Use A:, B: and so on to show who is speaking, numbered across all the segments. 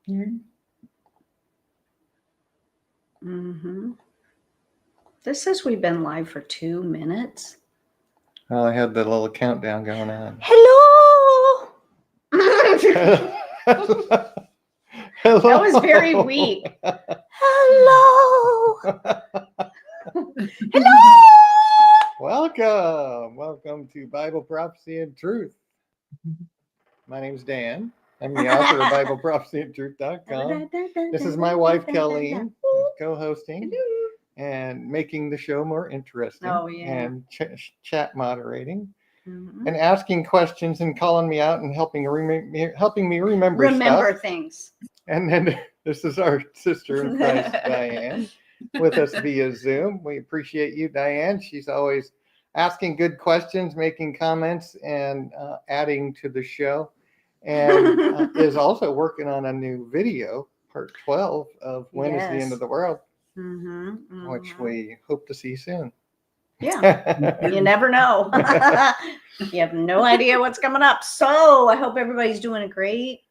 A: Mm-hmm. This says we've been live for 2 minutes.
B: Oh, I had the little countdown going on.
A: Hello.
B: Hello.
A: That was very weak. Hello. Hello.
B: Welcome to Bible Prophecy and Truth. My name's Dan. I'm the author of BibleProphecyandTruth.com. This is my wife, Colleen, who's co-hosting and making the show more interesting.
A: Oh, yeah.
B: And chat moderating. And asking questions and calling me out and helping me remember stuff.
A: Things.
B: And then this is our sister in Christ, Diane, with us via Zoom. We appreciate you, Diane. She's always asking good questions, making comments, and adding to the show. And is also working on a new video, part 12 of When is the End of the World, which we hope to see soon.
A: Yeah, you never know. You have no idea what's coming up. So I hope everybody's doing great.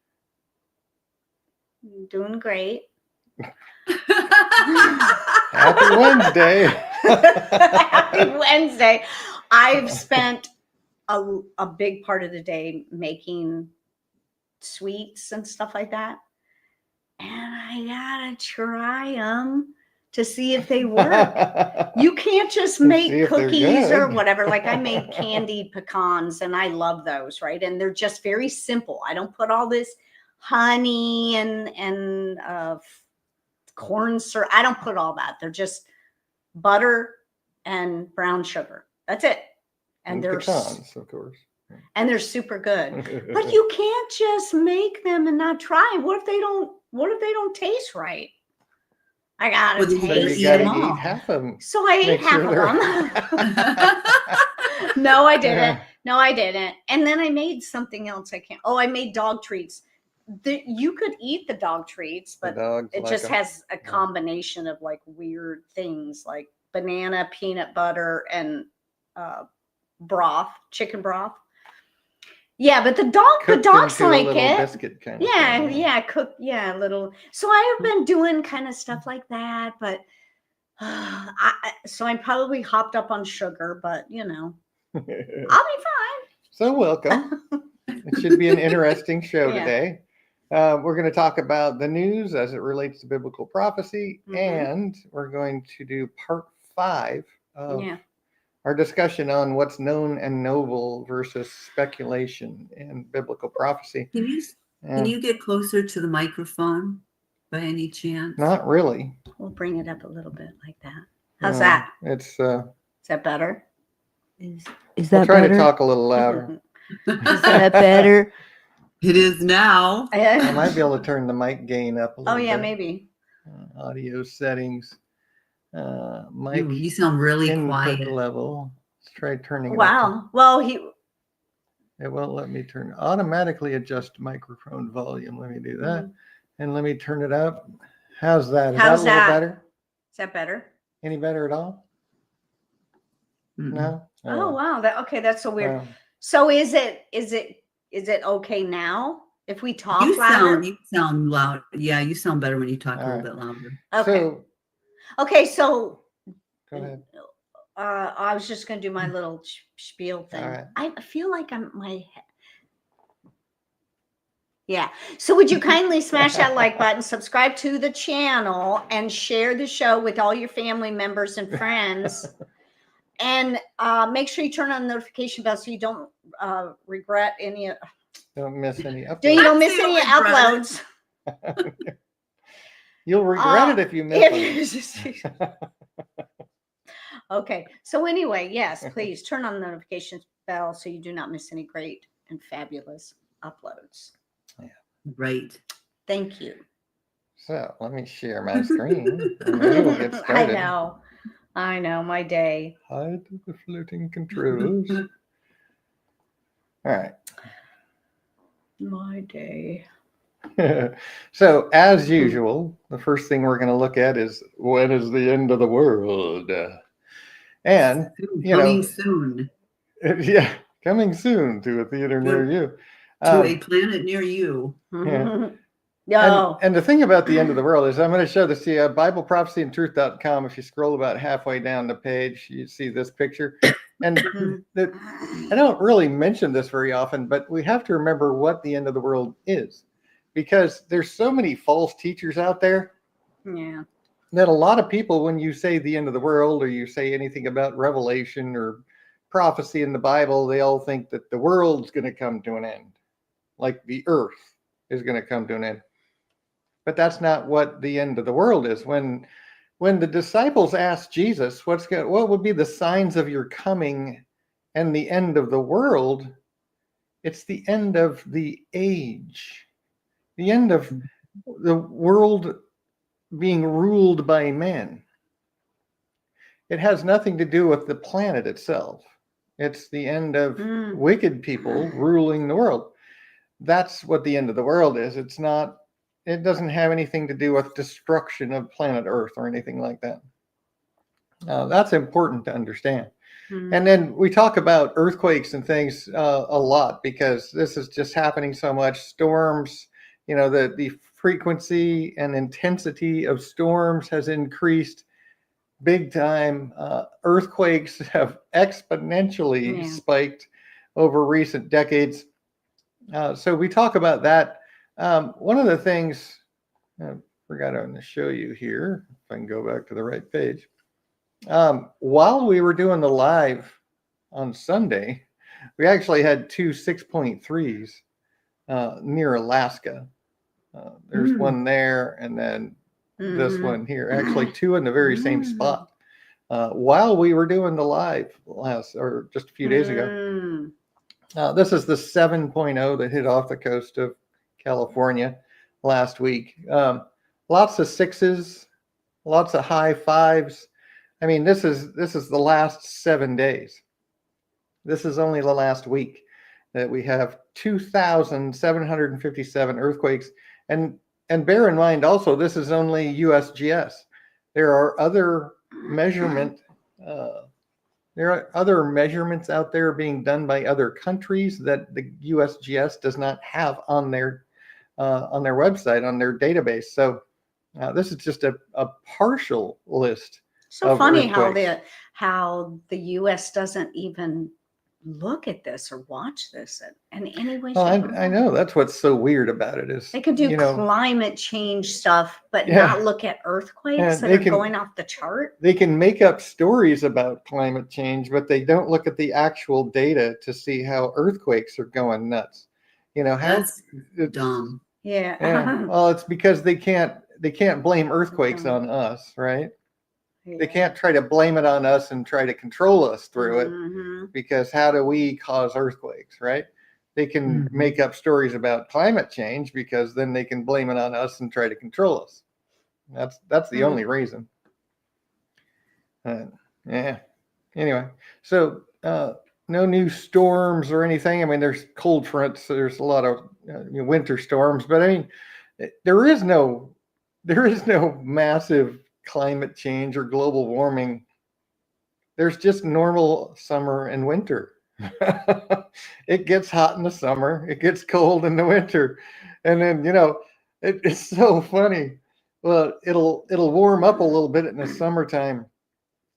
A: Doing great.
B: Happy Wednesday.
A: Happy Wednesday. I've spent a big part of the day making sweets and stuff like that. And I gotta try them to see if they work. You can't just make cookies or whatever. Like I made candied pecans and I love those, right? And they're just very simple. I don't put all this honey and corn syrup. I don't put all that. They're just butter and brown sugar. That's it. And they're
B: pecans, of course.
A: And they're super good. But you can't just make them and not try. What if they don't taste right? I gotta taste
B: it. You gotta eat half of them.
A: So I ate half of them. No, I didn't. Yeah. No, I didn't. And then I made something else. I made dog treats. You could eat the dog treats, but it just has a combination of like weird things like banana, peanut butter, and broth, chicken broth. Yeah, but the dogs like it.
B: Biscuit kind
A: of little. So I have been doing kind of stuff like that, but so I'm probably hopped up on sugar, but I'll be fine.
B: So welcome. It should be an interesting show today. We're going to talk about the news as it relates to biblical prophecy, and we're going to do part 5 of our discussion on what's known and knowable versus speculation in biblical prophecy.
C: Can you get closer to the microphone by any chance?
B: Not really.
A: We'll bring it up a little bit like that. How's that?
B: It's
A: is that better?
C: Is
B: better?
C: that
B: Try to talk a little louder.
C: Is that better? It is now.
B: I might be able to turn the mic gain up a little bit.
A: Oh yeah, maybe.
B: Audio settings. Mic.
C: Ooh, you sound really quiet.
B: Level. Let's try turning it
A: up. Well,
B: it won't let me automatically adjust microphone volume. Let me do that. And let me turn it up. How's that? Is that a little better?
A: Is that better?
B: Any better at all? No?
A: Oh wow. That's so weird. So is it okay now? If we talk louder?
C: You sound loud. Yeah, you sound better when you talk a little bit louder.
A: So
B: go ahead.
A: I was just going to do my little spiel thing.
B: Right.
A: I feel like Yeah. So would you kindly smash that like button, subscribe to the channel, and share the show with all your family members and friends. And make sure you turn on the notification bell so you don't regret any.
B: Don't miss any uploads.
A: You don't miss any uploads.
B: You'll regret it if you miss it.
A: Okay. So anyway, yes, please turn on the notification bell so you do not miss any great and fabulous uploads.
B: Yeah.
C: Right.
A: Thank you.
B: So let me share my screen. And then we'll get started.
A: I know, my day.
B: Hide the floating controls. All right.
A: My day.
B: So, as usual, the first thing we're going to look at is when is the end of the world? And,
C: coming soon.
B: Yeah, coming soon to a theater near you.
C: To a planet near you.
B: Yeah.
A: No.
B: And the thing about the end of the world is, I'm going to show this to you, BibleProphecyandTruth.com. If you scroll about halfway down the page, you see this picture. And I don't really mention this very often, but we have to remember what the end of the world is, because there's so many false teachers out there
A: Yeah.
B: that a lot of people, when you say the end of the world, or you say anything about Revelation or prophecy in the Bible, they all think that the world's going to come to an end, like the earth is going to come to an end. But that's not what the end of the world is. When the disciples asked Jesus, what would be the signs of your coming and the end of the world? It's the end of the age, the end of the world being ruled by men. It has nothing to do with the planet itself. It's the end of wicked people ruling the world. That's what the end of the world is. It doesn't have anything to do with destruction of planet Earth or anything like that. That's important to understand. And then we talk about earthquakes and things a lot, because this is just happening so much. Storms, the frequency and intensity of storms has increased big time. Earthquakes have exponentially spiked over recent decades. So we talk about that. One of the things I forgot to show you here, if I can go back to the right page. While we were doing the live on Sunday, we actually had two 6.3s near Alaska. There's one there, and then this one here. Actually, two in the very same spot. While we were doing the live just a few days ago. This is the 7.0 that hit off the coast of California last week. Lots of sixes, lots of high fives. I mean, this is the last 7 days. This is only the last week that we have 2,757 earthquakes. And bear in mind also, this is only USGS. There are other measurements out there being done by other countries that the USGS does not have on their website, on their database. So this is just a partial list.
A: So funny how the U.S. doesn't even look at this or watch this in any way.
B: Well, I know that's what's so weird about it is
A: they could do climate change stuff, but not look at earthquakes that are going off the chart.
B: They can make up stories about climate change, but they don't look at the actual data to see how earthquakes are going nuts.
C: That's dumb.
A: Yeah.
B: Well, it's because they can't blame earthquakes on us, right? Yeah. They can't try to blame it on us and try to control us through it, because how do we cause earthquakes, right? They can make up stories about climate change, because then they can blame it on us and try to control us. That's the only reason. Anyway, so no new storms or anything. I mean, there's cold fronts. So there's a lot of winter storms, but I mean, there is no massive climate change or global warming. There's just normal summer and winter. It gets hot in the summer, it gets cold in the winter, and then it's so funny. Well, it'll warm up a little bit in the summertime,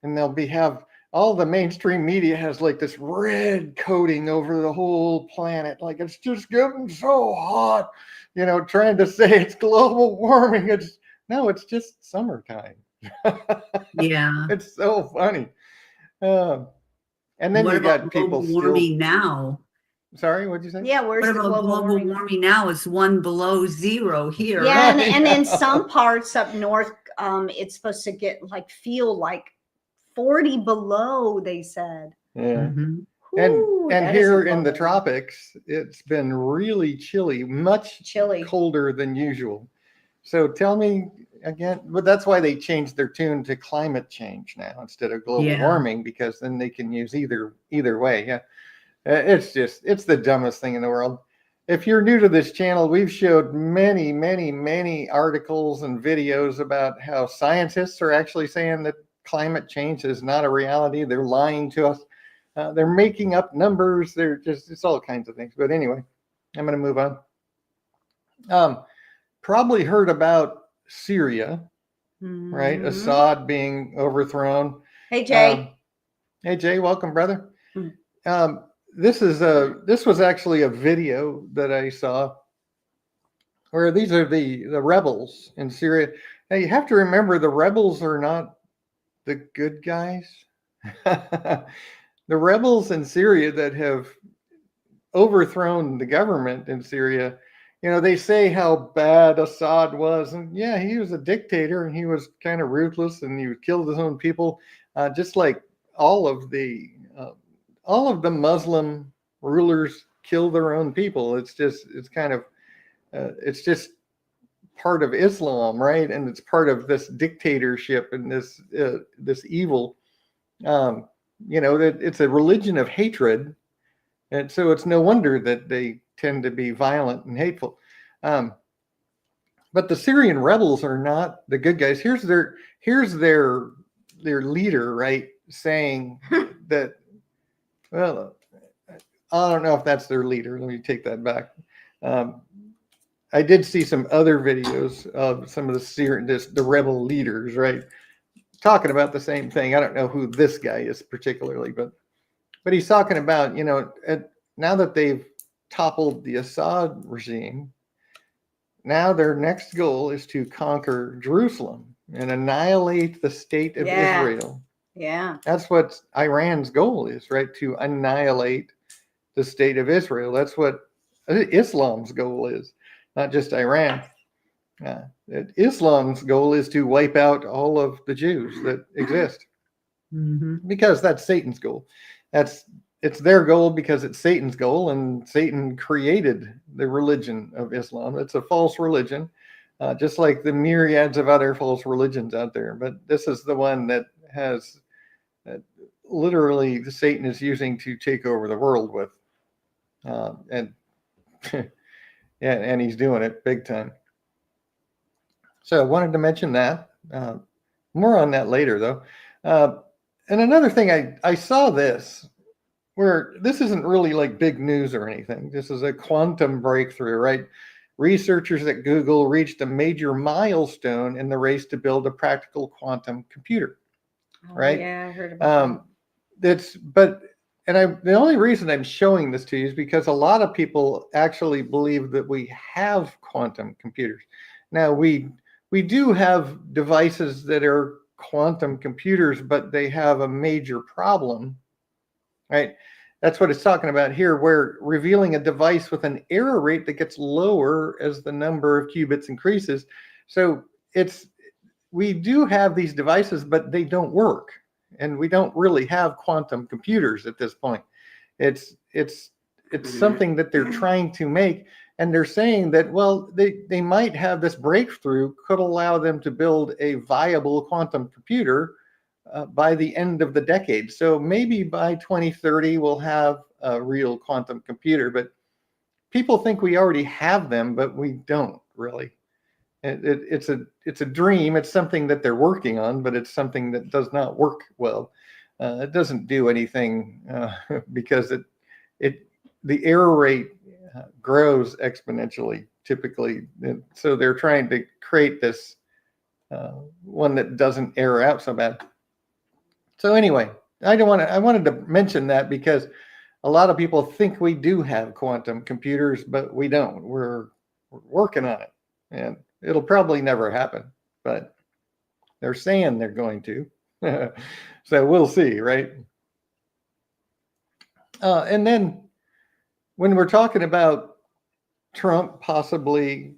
B: and have all the mainstream media has like this red coating over the whole planet, like it's just getting so hot, trying to say it's global warming. It's just summertime.
C: Yeah.
B: It's so funny. And then
C: what
B: you
C: about
B: got people
C: warming now?
B: Sorry, what'd you say?
A: Yeah, where's
C: what about global warming now? It's 1 below 0 here.
A: Yeah, and in some parts up north, it's supposed to feel like 40 below, they said.
B: Yeah.
A: Ooh,
B: and here in the tropics, it's been really chilly, much colder than usual. So tell me again, but that's why they changed their tune to climate change now instead of global warming, because then they can use either way. Yeah. It's the dumbest thing in the world. If you're new to this channel, we've showed many, many, many articles and videos about how scientists are actually saying that climate change is not a reality. They're lying to us. They're making up numbers. It's all kinds of things. But anyway, I'm going to move on. Probably heard about Syria, right?
A: Mhm.
B: Assad being overthrown.
A: Hey, Jay.
B: Hey, Jay, welcome, brother.
A: Mm.
B: This was actually a video that I saw where these are the rebels in Syria. Now you have to remember the rebels are not the good guys. The rebels in Syria that have overthrown the government in Syria, they say how bad Assad was, and yeah, he was a dictator and he was kind of ruthless and he killed his own people, just like all of the Muslim rulers kill their own people. It's just part of Islam, right? And it's part of this dictatorship and this evil. That it's a religion of hatred, and so it's no wonder that they tend to be violent and hateful. But the Syrian rebels are not the good guys. Here's their leader, right, saying that. Well, I don't know if that's their leader. Let me take that back. I did see some other videos of some of the rebel leaders, right, talking about the same thing. I don't know who this guy is particularly, but he's talking about, now that they've toppled the Assad regime, now their next goal is to conquer Jerusalem and annihilate the state of Israel.
A: Yeah.
B: That's what Iran's goal is, right? To annihilate the state of Israel. That's what Islam's goal is, not just Iran. Islam's goal is to wipe out all of the Jews that exist, because that's Satan's goal. It's their goal because it's Satan's goal, and Satan created the religion of Islam. It's a false religion, just like the myriads of other false religions out there. But this is the one that has literally Satan is using to take over the world with, and and he's doing it big time. So I wanted to mention that. More on that later, though. And another thing, I saw this, where this isn't really like big news or anything. This is a quantum breakthrough, right? Researchers at Google reached a major milestone in the race to build a practical quantum computer, right?
A: Yeah, I heard about
B: that. The only reason I'm showing this to you is because a lot of people actually believe that we have quantum computers. Now, we do have devices that are quantum computers, but they have a major problem, right? That's what it's talking about here. We're revealing a device with an error rate that gets lower as the number of qubits increases. So we do have these devices, but they don't work. And we don't really have quantum computers at this point. It's something that they're trying to make. And they're saying that, well, they might have this breakthrough could allow them to build a viable quantum computer by the end of the decade. So maybe by 2030, we'll have a real quantum computer. But people think we already have them, but we don't really. It's a dream. It's something that they're working on, but it's something that does not work well. It doesn't do anything because the error rate grows exponentially typically. And so they're trying to create this one that doesn't error out so bad. So anyway, I wanted to mention that because a lot of people think we do have quantum computers, but we don't. We're working on it, and it'll probably never happen, but they're saying they're going to. So we'll see, right? And then when we're talking about Trump possibly,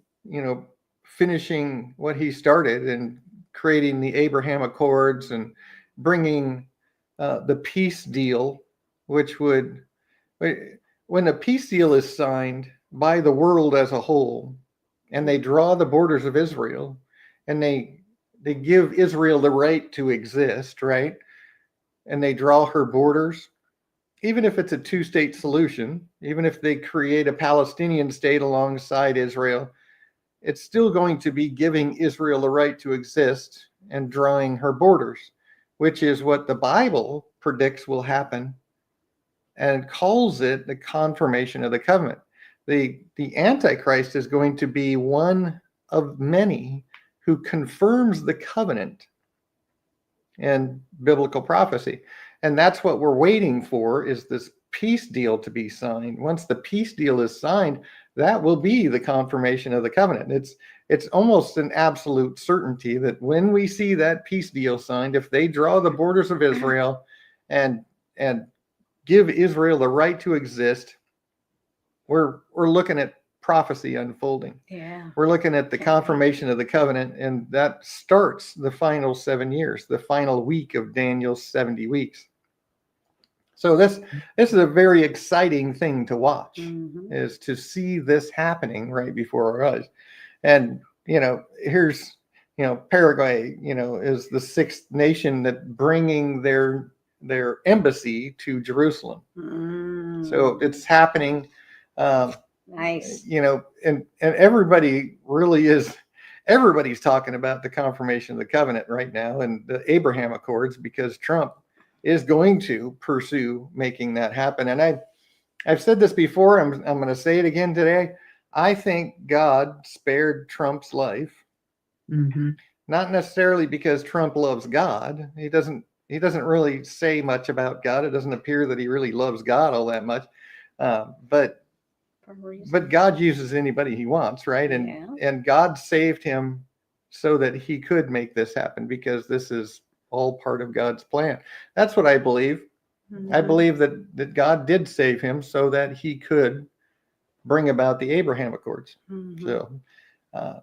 B: finishing what he started and creating the Abraham Accords and bringing the peace deal, which would, when a peace deal is signed by the world as a whole, and they draw the borders of Israel, and they give Israel the right to exist, right? And they draw her borders, even if it's a two-state solution, even if they create a Palestinian state alongside Israel, it's still going to be giving Israel the right to exist and drawing her borders, which is what the Bible predicts will happen and calls it the confirmation of the covenant. The Antichrist is going to be one of many who confirms the covenant and biblical prophecy. And that's what we're waiting for, is this peace deal to be signed. Once the peace deal is signed, that will be the confirmation of the covenant. It's almost an absolute certainty that when we see that peace deal signed, if they draw the borders of Israel and give Israel the right to exist, we're looking at prophecy unfolding.
A: Yeah.
B: We're looking at the confirmation of the covenant, and that starts the final 7 years, the final week of Daniel's 70 weeks. So this is a very exciting thing to watch, is to see this happening right before our eyes. And, here's, Paraguay, is the sixth nation that bringing their embassy to Jerusalem. So it's happening.
A: Nice.
B: And everybody really is, everybody's talking about the confirmation of the covenant right now and the Abraham Accords, because Trump is going to pursue making that happen. And I've said this before, I'm going to say it again today. I think God spared Trump's life, not necessarily because Trump loves God. He doesn't really say much about God. It doesn't appear that he really loves God all that much. But God uses anybody he wants, right? And God saved him so that he could make this happen, because this is all part of God's plan. That's what I believe. I believe that God did save him so that he could bring about the Abraham Accords. So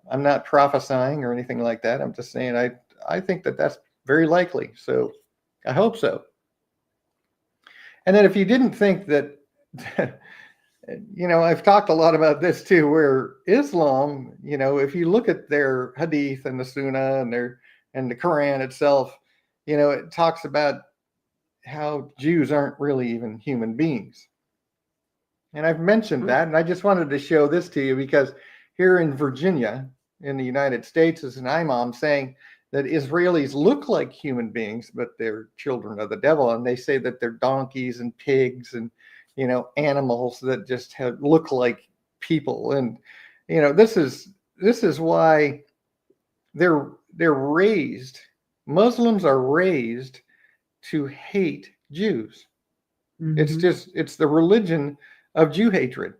B: I'm not prophesying or anything like that. I'm just saying I think that that's very likely. So I hope so. And then if you didn't think that, I've talked a lot about this too, where Islam, if you look at their hadith and the Sunnah and the Quran itself, it talks about how Jews aren't really even human beings. And I've mentioned that, and I just wanted to show this to you, because here in Virginia, in the United States, is an imam saying that Israelis look like human beings, but they're children of the devil. And they say that they're donkeys and pigs and, animals that just look like people. And, this is why they're raised. Muslims are raised to hate Jews. It's the religion of Jew hatred.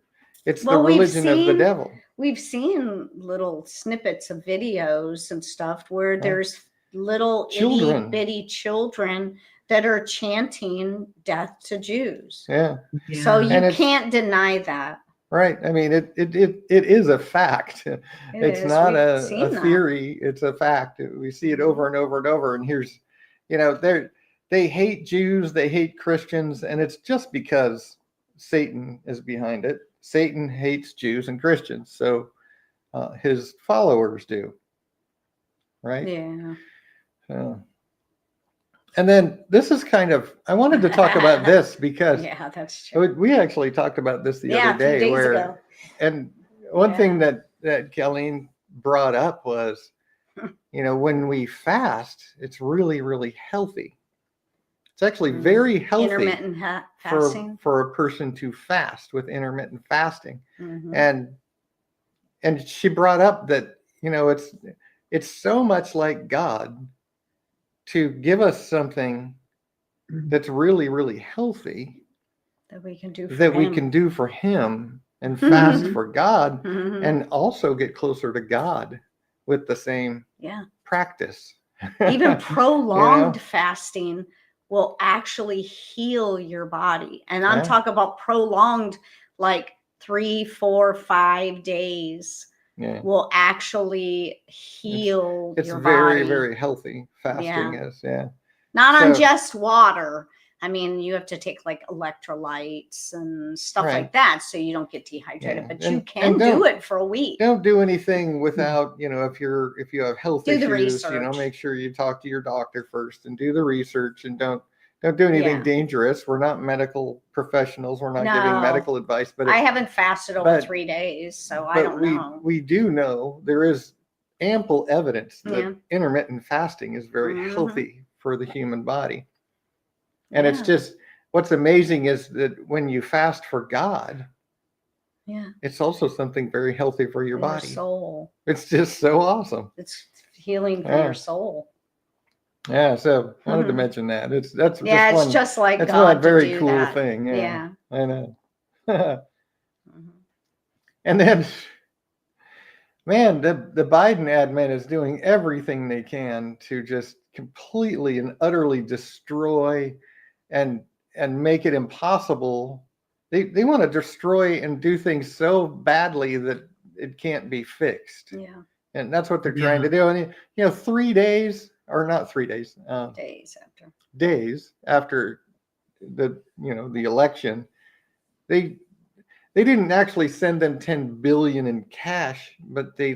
B: It's the religion of the devil.
A: We've seen little snippets of videos and stuff where there's little itty bitty children that are chanting death to Jews.
B: Yeah.
A: So you can't deny that.
B: Right. I mean, it is a fact. It's not a theory. It's a fact. We see it over and over and over. And here's, they hate Jews, they hate Christians, and it's just because Satan is behind it. Satan hates Jews and Christians, so his followers do. Right?
A: Yeah.
B: So, and then this is I wanted to talk about this because
A: that's true.
B: We actually talked about this the other day.
A: A few days ago.
B: And one thing that Colleen brought up was, when we fast, it's really, really healthy. It's actually very healthy
A: intermittent fasting
B: for a person to fast with intermittent fasting. And she brought up that, it's so much like God to give us something that's really, really healthy
A: that we can do for
B: him and fast for God and also get closer to God with the same practice.
A: Even prolonged fasting will actually heal your body. And I'm talking about prolonged, like 3, 4, 5 days will actually heal your body.
B: It's very, very healthy. Fasting is,
A: Not on just water. I mean, you have to take like electrolytes and stuff like that so you don't get dehydrated. But you can do it for a week.
B: Don't do anything without, if you have health issues,
A: research.
B: Make sure you talk to your doctor first and do the research, and don't do anything dangerous. We're not medical professionals. We're not giving medical advice. But
A: I haven't fasted over 3 days, so I don't know.
B: We do know there is ample evidence that intermittent fasting is very healthy for the human body. And it's just, what's amazing is that when you fast for God,
A: Yeah.
B: it's also something very healthy for your body.
A: Soul.
B: It's just so awesome.
A: It's healing for
B: Yeah.
A: your soul.
B: Yeah, so I wanted to
A: Mhm.
B: mention that. That's
A: Yeah,
B: just
A: it's
B: one.
A: just like
B: That's
A: God
B: one
A: to
B: very
A: do
B: cool
A: that.
B: thing. Yeah,
A: Yeah.
B: I know.
A: Mhm.
B: And then, man, the Biden admin is doing everything they can to just completely and utterly destroy and make it impossible. They want to destroy and do things so badly that it can't be fixed.
A: Yeah.
B: And that's what they're trying to do. And 3 days, or not 3 days,
A: Days after.
B: days after the election, they didn't actually send them 10 billion in cash, but they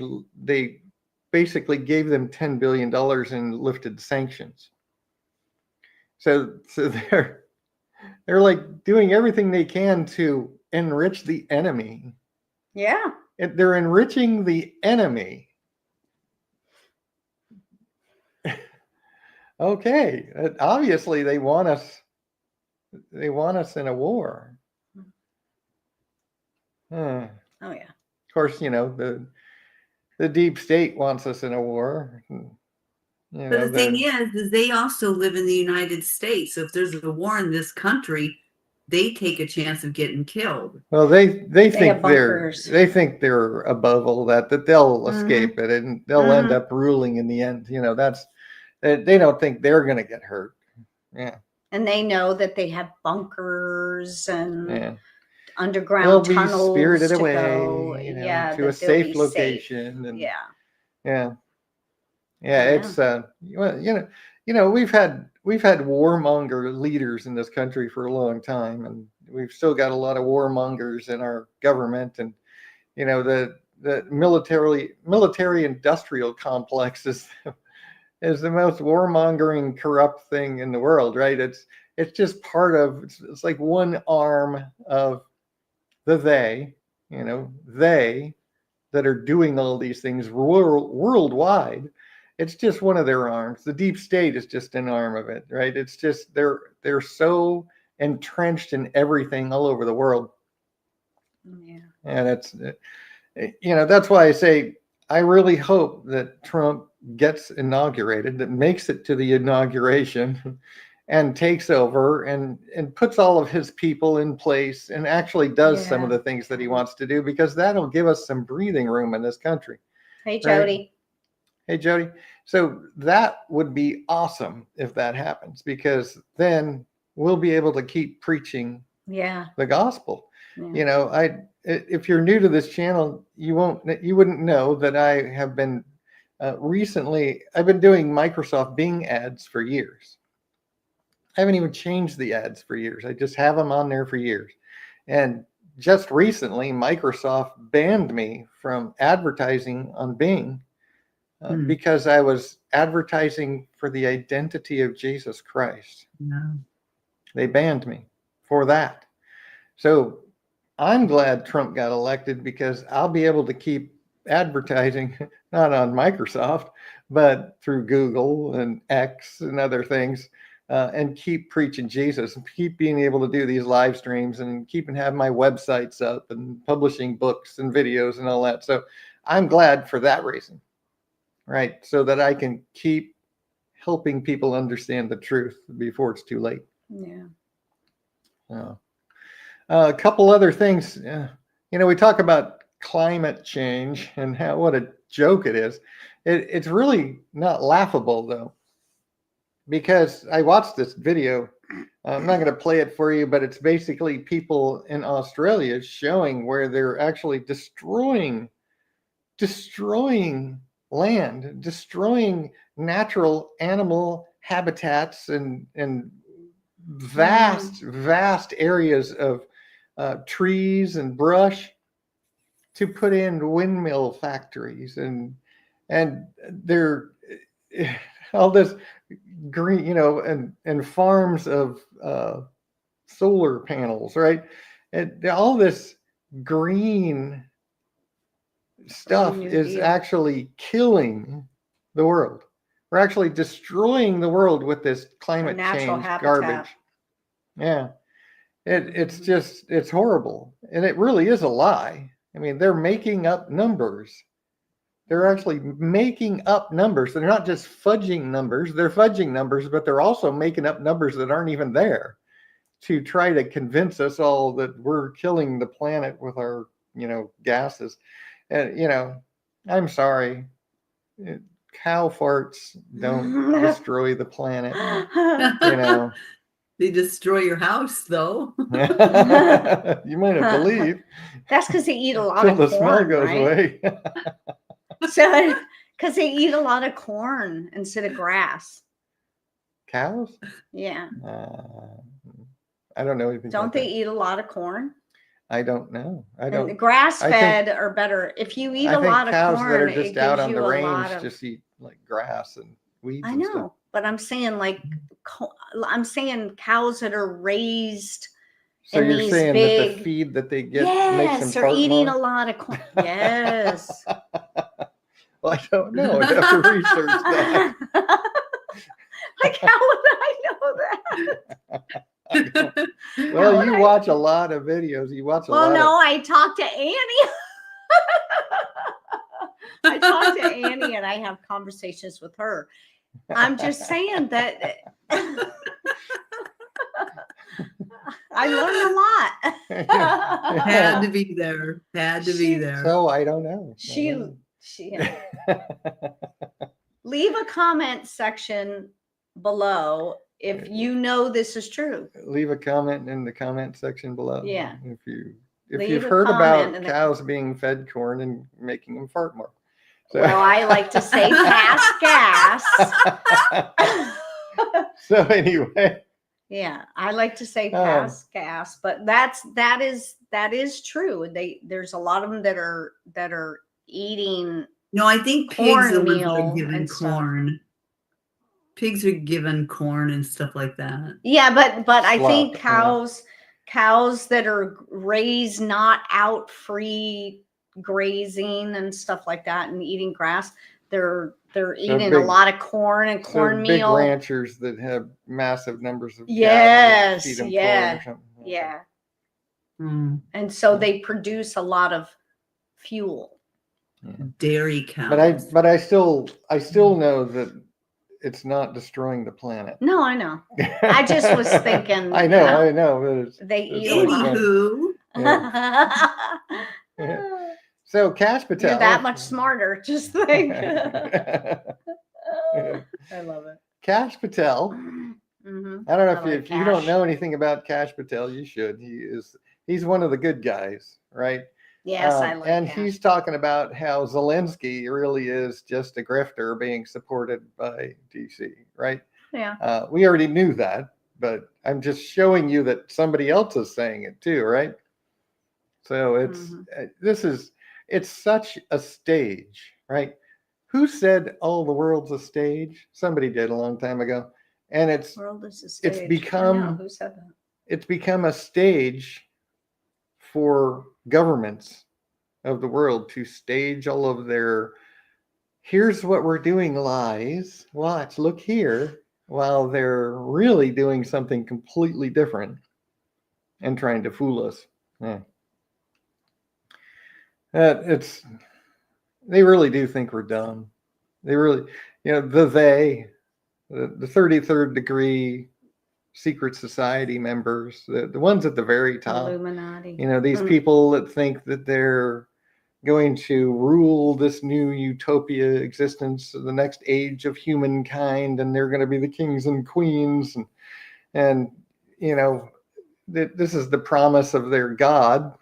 B: basically gave them $10 billion and lifted sanctions. So they're like doing everything they can to enrich the enemy.
A: Yeah.
B: And they're enriching the enemy. Okay, obviously they want us in a war. Huh.
A: Oh yeah.
B: Of course, the deep state wants us in a war.
C: But the thing is they also live in the United States. So if there's a war in this country, they take a chance of getting killed.
B: Well, they think
A: have bunkers.
B: they think they're above all that they'll
A: Mhm.
B: escape it and they'll end up ruling in the end. That's they don't think they're going to get hurt. Yeah.
A: And they know that they have bunkers and
B: Yeah.
A: underground
B: They'll be
A: tunnels
B: spirited
A: to
B: away,
A: go.
B: to
A: Yeah,
B: a
A: that they'll
B: safe
A: be
B: location. And
A: Yeah.
B: yeah.
A: Yeah.
B: It's we've had warmonger leaders in this country for a long time, and we've still got a lot of warmongers in our government, and the military industrial complex is the most warmongering corrupt thing in the world, right? It's just part of it's like one arm of the they that are doing all these things worldwide. It's just one of their arms. The deep state is just an arm of it, right? It's just they're so entrenched in everything all over the world.
A: Yeah.
B: And that's why I say I really hope that Trump gets inaugurated, that makes it to the inauguration and takes over and puts all of his people in place and actually does some of the things that he wants to do, because that'll give us some breathing room in this country.
A: Hey, Jody.
B: Right? Hey, Jody. So that would be awesome if that happens, because then we'll be able to keep preaching the gospel.
A: Yeah.
B: If you're new to this channel, you wouldn't know that I have been recently, I've been doing Microsoft Bing ads for years. I haven't even changed the ads for years. I just have them on there for years. And just recently, Microsoft banned me from advertising on Bing because I was advertising for the identity of Jesus Christ.
C: No.
B: They banned me for that. So I'm glad Trump got elected, because I'll be able to keep advertising, not on Microsoft, but through Google and X and other things, and keep preaching Jesus and keep being able to do these live streams and have my websites up and publishing books and videos and all that. So I'm glad for that reason, right? So that I can keep helping people understand the truth before it's too late.
A: Yeah.
B: A couple other things. We talk about climate change and what a joke it is. It's really not laughable, though, because I watched this video. I'm not going to play it for you, but it's basically people in Australia showing where they're actually destroying land, destroying natural animal habitats and vast areas of trees and brush to put in windmill factories and they're all this green, and farms of solar panels, right? And all this green stuff is actually killing the world. We're actually destroying the world with this climate change garbage. Yeah. It's horrible. And it really is a lie. I mean, they're making up numbers. They're actually making up numbers. They're not just fudging numbers. They're fudging numbers, but they're also making up numbers that aren't even there to try to convince us all that we're killing the planet with our, gases. And, I'm sorry. Cow farts don't destroy the planet.
C: They destroy your house, though.
B: You might have believed.
A: That's because they eat a lot of
B: Till
A: corn,
B: the smell goes
A: right?
B: away.
A: So, because they eat a lot of corn instead of grass.
B: Cows?
A: Yeah.
B: I don't know anything.
A: Don't
B: about
A: they
B: that.
A: eat a lot of corn?
B: I don't know. I
A: And
B: don't.
A: grass
B: I
A: fed are better. If you eat
B: I
A: a
B: think
A: lot of
B: cows
A: corn,
B: that are
A: it
B: just
A: gives
B: out on
A: you
B: the
A: a
B: range
A: lot of.
B: just eat like grass and weeds.
A: I
B: and stuff.
A: know, but I'm saying I'm saying cows that are raised.
B: So
A: in
B: you're
A: these
B: saying that
A: big,
B: the feed that they get makes them
A: they're
B: fart
A: eating
B: more?
A: a lot of corn. Yes.
B: Well, I don't know. I'd have to research that.
A: Like, how would I know that?
B: Well, you watch a lot of videos. You watch a
A: Well,
B: lot
A: no,
B: of.
A: I talked to Annie. I talk to Annie and I have conversations with her. I'm just saying that I learned a lot.
C: Had to be there. Had to be there.
B: So I don't know.
A: She leave a comment section below if you know this is true.
B: Leave a comment in the comment section below.
A: Yeah.
B: If
A: Leave
B: you've
A: a
B: heard
A: comment
B: about
A: in the-
B: cows being fed corn and making them fart more. So.
A: Well, I like to say pass gas.
B: So anyway.
A: Yeah, I like to say pass gas, but that is true. There's a lot of them that are eating.
C: No, I think pigs are
A: cornmeal
C: given
A: and stuff.
C: corn. Pigs are given corn and stuff like that.
A: Yeah, but I think
B: Slop,
A: cows that are raised not out free grazing and stuff like that and eating grass, they're eating a lot of corn and cornmeal.
B: Big ranchers that have massive numbers of
A: yes,
B: feed them
A: yeah,
B: corn or something.
A: yeah.
C: Mm.
A: And so they produce a lot of fuel.
B: Yeah.
C: Dairy cows.
B: But I still know that it's not destroying the planet.
A: No, I know. I just was thinking.
B: I know. But
A: they eat a lot.
C: Anywho.
B: Yeah. So Cash Patel.
A: You're that much smarter. Just think. I love it.
B: Cash Patel.
A: Mm-hmm.
B: I don't know
A: I
B: if you don't know anything about Cash Patel, you should. He's one of the good guys, right?
A: Yes, I like
B: and
A: Cash.
B: he's talking about how Zelensky really is just a grifter being supported by DC, right?
A: Yeah.
B: We already knew that, but I'm just showing you that somebody else is saying it too, right? So it's such a stage, right? Who said, "Oh, the world's a stage"? Somebody did a long time ago, and
A: World is a stage.
B: it's become
A: who said that?
B: It's become a stage for governments of the world to stage all of their "here's what we're doing" lies. Watch, look here, while they're really doing something completely different and trying to fool us. Yeah. They really do think we're dumb. They really, the 33rd degree secret society members, the ones at the very top,
A: Illuminati.
B: These people that think that they're going to rule this new utopia existence, the next age of humankind, and they're going to be the kings and queens, and this is the promise of their God,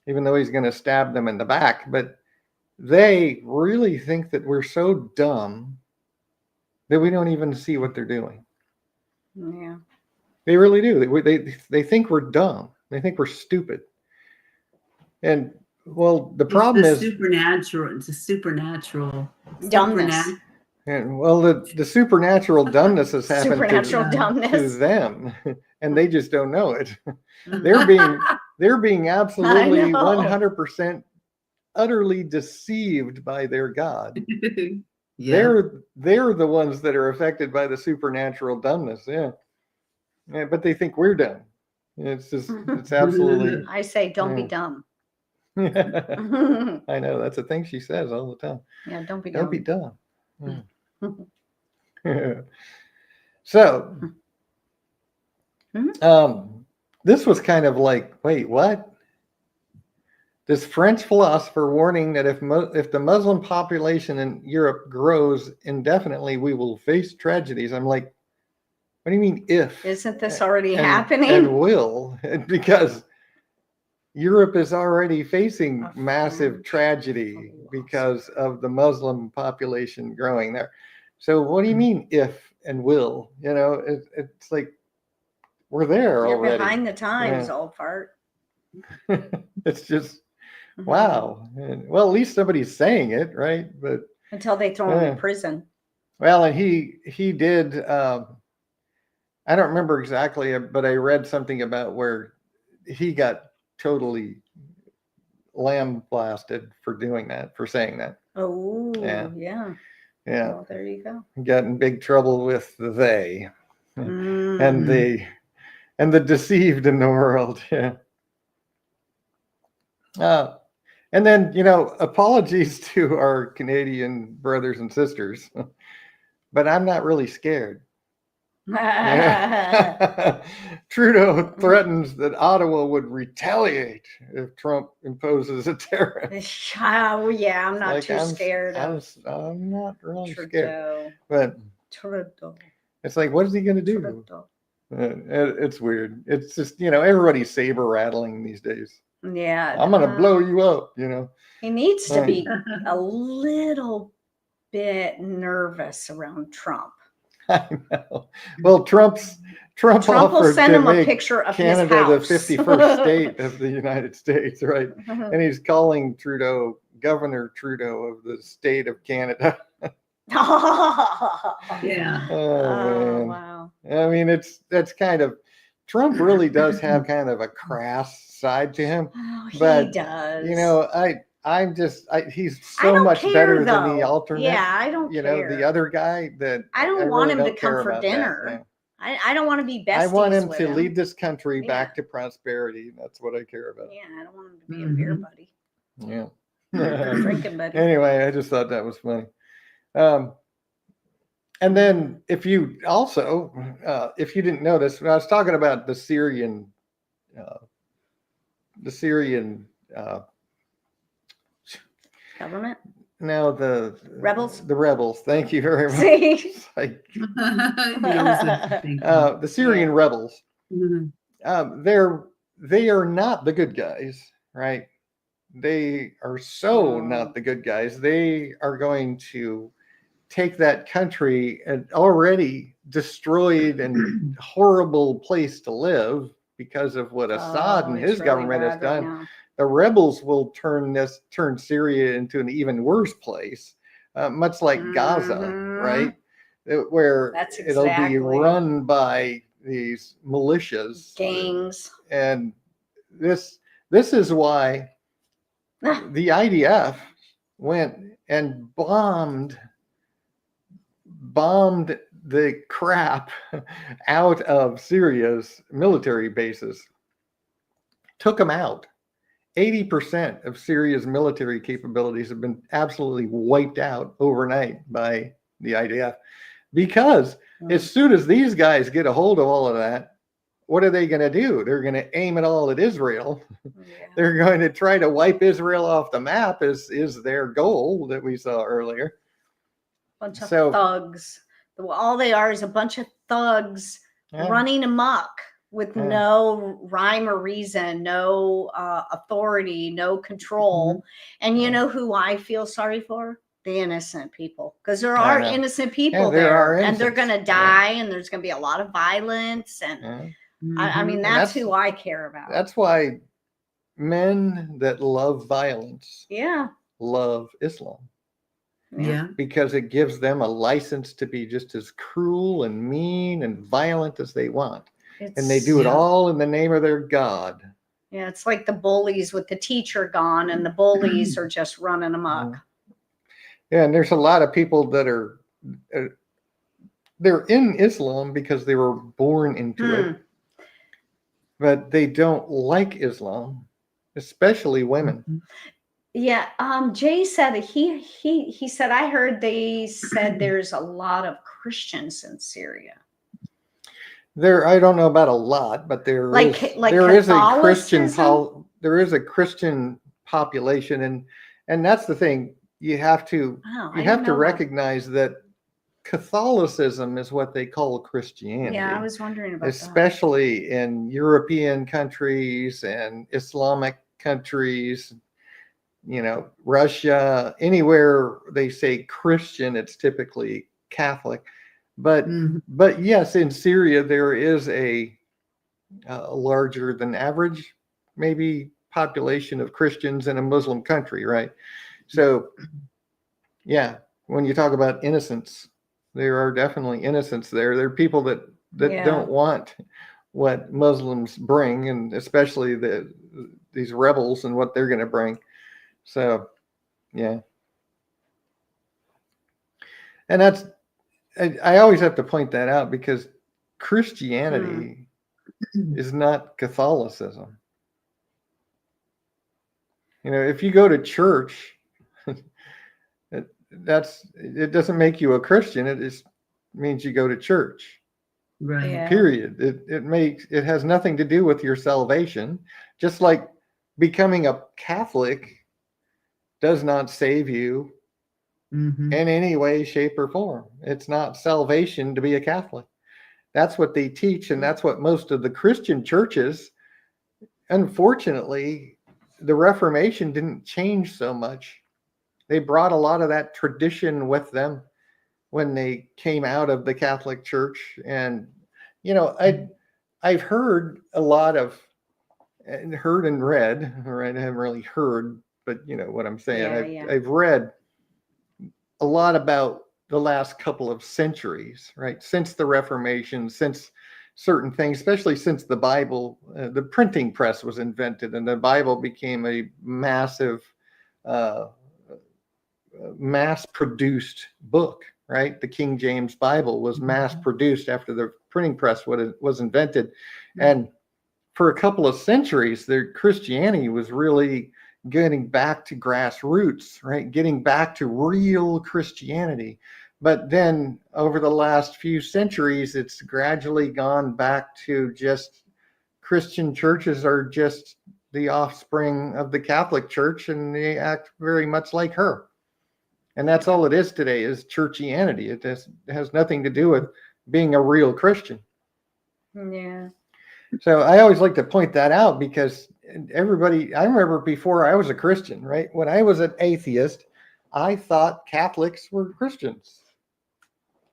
B: even though he's going to stab them in the back. But they really think that we're so dumb that we don't even see what they're doing.
A: Yeah.
B: They really do. They think we're dumb. They think we're stupid. And well, the problem is
C: supernatural. It's a supernatural
A: dumbness.
B: And well, the supernatural dumbness has happened to them, and they just don't know it. They're being absolutely 100% utterly deceived by their God.
C: Yeah.
B: They're the ones that are affected by the supernatural dumbness. Yeah, but they think we're dumb. It's just, it's absolutely.
A: I say, don't be
B: Yeah.
A: dumb.
B: I know, that's a thing she says all the time.
A: Yeah, don't be
B: Don't be
A: dumb.
B: dumb. Yeah. So,
A: Mhm.
B: this was kind of like, wait, what? This French philosopher warning that if the Muslim population in Europe grows indefinitely, we will face tragedies. I'm like, what do you mean if?
A: Isn't this already
B: And
A: happening?
B: will, because Europe is already facing
A: A
B: massive
A: French
B: tragedy
A: philosopher.
B: because of the Muslim population growing there. So what do you mean if and will? You know, it's like we're there
A: You're
B: already.
A: behind the times,
B: Yeah.
A: old fart.
B: It's just
A: Mhm.
B: wow. And, well, at least somebody's saying it, right? But
A: Until they throw him
B: Yeah.
A: in prison.
B: well, and he did. I don't remember exactly, but I read something about where he got totally lambasted for doing that, for saying that.
A: Oh,
B: Yeah.
A: yeah.
B: Yeah,
A: Well, there you go.
B: got in big trouble with the they
A: Mm.
B: and the deceived in the world. Yeah. And then, you know, apologies to our Canadian brothers and sisters, but I'm not really scared. Yeah. Trudeau threatens that Ottawa would retaliate if Trump imposes a tariff.
A: Oh, yeah, I'm not
B: Like,
A: too scared of
B: I'm not really scared.
A: Trudeau.
B: But
A: Trudeau.
B: it's like, what is he going to do?
A: Trudeau.
B: It's weird. It's just, you know, everybody's saber rattling these days.
A: Yeah.
B: I'm going to blow you up, you know.
A: He needs to be a little bit nervous around Trump.
B: I know. Well, Trump
A: Trump will
B: offered
A: send
B: to
A: him a
B: make
A: picture of
B: Canada the
A: his house.
B: 51st state of the United States, right? And he's calling Trudeau Governor Trudeau of the state of Canada.
C: Yeah.
B: Oh, man.
A: Wow.
B: I mean, that's kind of, Trump really does have kind of a crass side to him.
A: Oh, he
B: But,
A: does.
B: you know, he's
A: I
B: so
A: don't
B: much
A: care,
B: better than the
A: though.
B: alternate.
A: Yeah, I don't
B: You
A: care.
B: know, the other guy that
A: I don't want
B: really
A: him to come
B: care
A: for
B: about that,
A: dinner.
B: yeah.
A: I don't want to be besties
B: I want him
A: with
B: to
A: him.
B: lead this country back
A: Yeah.
B: to prosperity. That's what I care about.
A: Yeah, I don't want him to be a beer buddy.
B: Yeah.
A: Or drinking buddy.
B: Anyway, I just thought that was funny. And then if you also, if you didn't notice, when I was talking about the Syrian
A: Government?
B: now the
A: Rebels?
B: The rebels. Thank you very much.
A: See?
B: Like,
C: The
B: the Syrian rebels.
C: Mhm.
B: They are not the good guys, right? They are so
A: No.
B: not the good guys. They are going to take that country, an already destroyed and horrible place to live because of what Assad and
A: it's
B: his
A: really
B: government has
A: bad right
B: done.
A: now.
B: The rebels will turn Syria into an even worse place, much like Gaza,
A: Mhm.
B: right? Where
A: That's
B: it'll be
A: exactly.
B: run by these militias.
A: Gangs.
B: And this is why the IDF went and bombed the crap out of Syria's military bases, took them out. 80% of Syria's military capabilities have been absolutely wiped out overnight by the IDF, because as soon as these guys get a hold of all of that, what are they going to do? They're going to aim it all at Israel.
A: Yeah.
B: They're going to try to wipe Israel off the map, is their goal that we saw earlier.
A: Bunch of thugs. All they are is a bunch of thugs running amok with no rhyme or reason, no authority, no control.
C: Mhm.
A: And you know who I feel sorry for? The innocent people. Because there are innocent people there. And they're going to die, and there's going to be a lot of violence. And I mean, that's who I care about.
B: That's why men that love violence love Islam.
C: Yeah.
B: Because it gives them a license to be just as cruel and mean and violent as they want. And they do it all in the name of their God.
A: Yeah, it's like the bullies with the teacher gone, and the bullies are just running amok.
B: Yeah, and there's a lot of people that are they're in Islam because they were born into it. but they don't like Islam, especially women.
A: Yeah, Jay said he said I heard they said there's a lot of Christians in Syria.
B: I don't know about a lot, but there
A: Like
B: is a
A: Catholicism?
B: there is a Christian population, and that's the thing. You have to
A: Oh,
B: you
A: I
B: have
A: didn't
B: to
A: know that.
B: recognize that Catholicism is what they call Christianity.
A: Yeah, I was wondering about that.
B: Especially in European countries and Islamic countries, Russia, anywhere they say Christian, it's typically Catholic. But yes, in Syria there is a larger than average, maybe, population of Christians in a Muslim country, right? So, yeah, when you talk about innocence, there are definitely innocents there. There are people that don't want what Muslims bring, and especially these rebels and what they're going to bring. So, yeah. And I always have to point that out, because Christianity is not Catholicism. If you go to church, it doesn't make you a Christian. It just means you go to church.
C: Right.
A: Yeah.
B: Period. It has nothing to do with your salvation. Just like becoming a Catholic does not save you in any way, shape, or form. It's not salvation to be a Catholic. That's what they teach, and that's what most of the Christian churches, unfortunately, the Reformation didn't change so much. They brought a lot of that tradition with them when they came out of the Catholic Church. And, I've heard a lot of, heard and read, right? I haven't really heard, but you know what I'm saying. I've read a lot about the last couple of centuries, right? Since the Reformation, since certain things, especially since the Bible, the printing press was invented, and the Bible became a massive, mass-produced book, right? The King James Bible was mass-produced after the printing press was invented. And for a couple of centuries, Christianity was really getting back to grassroots, right? Getting back to real Christianity. But then over the last few centuries, it's gradually gone back to just Christian churches are just the offspring of the Catholic Church, and they act very much like her. And that's all it is today, is churchianity. It has nothing to do with being a real Christian.
A: Yeah.
B: So I always like to point that out, because I remember before I was a Christian, right? When I was an atheist, I thought Catholics were Christians,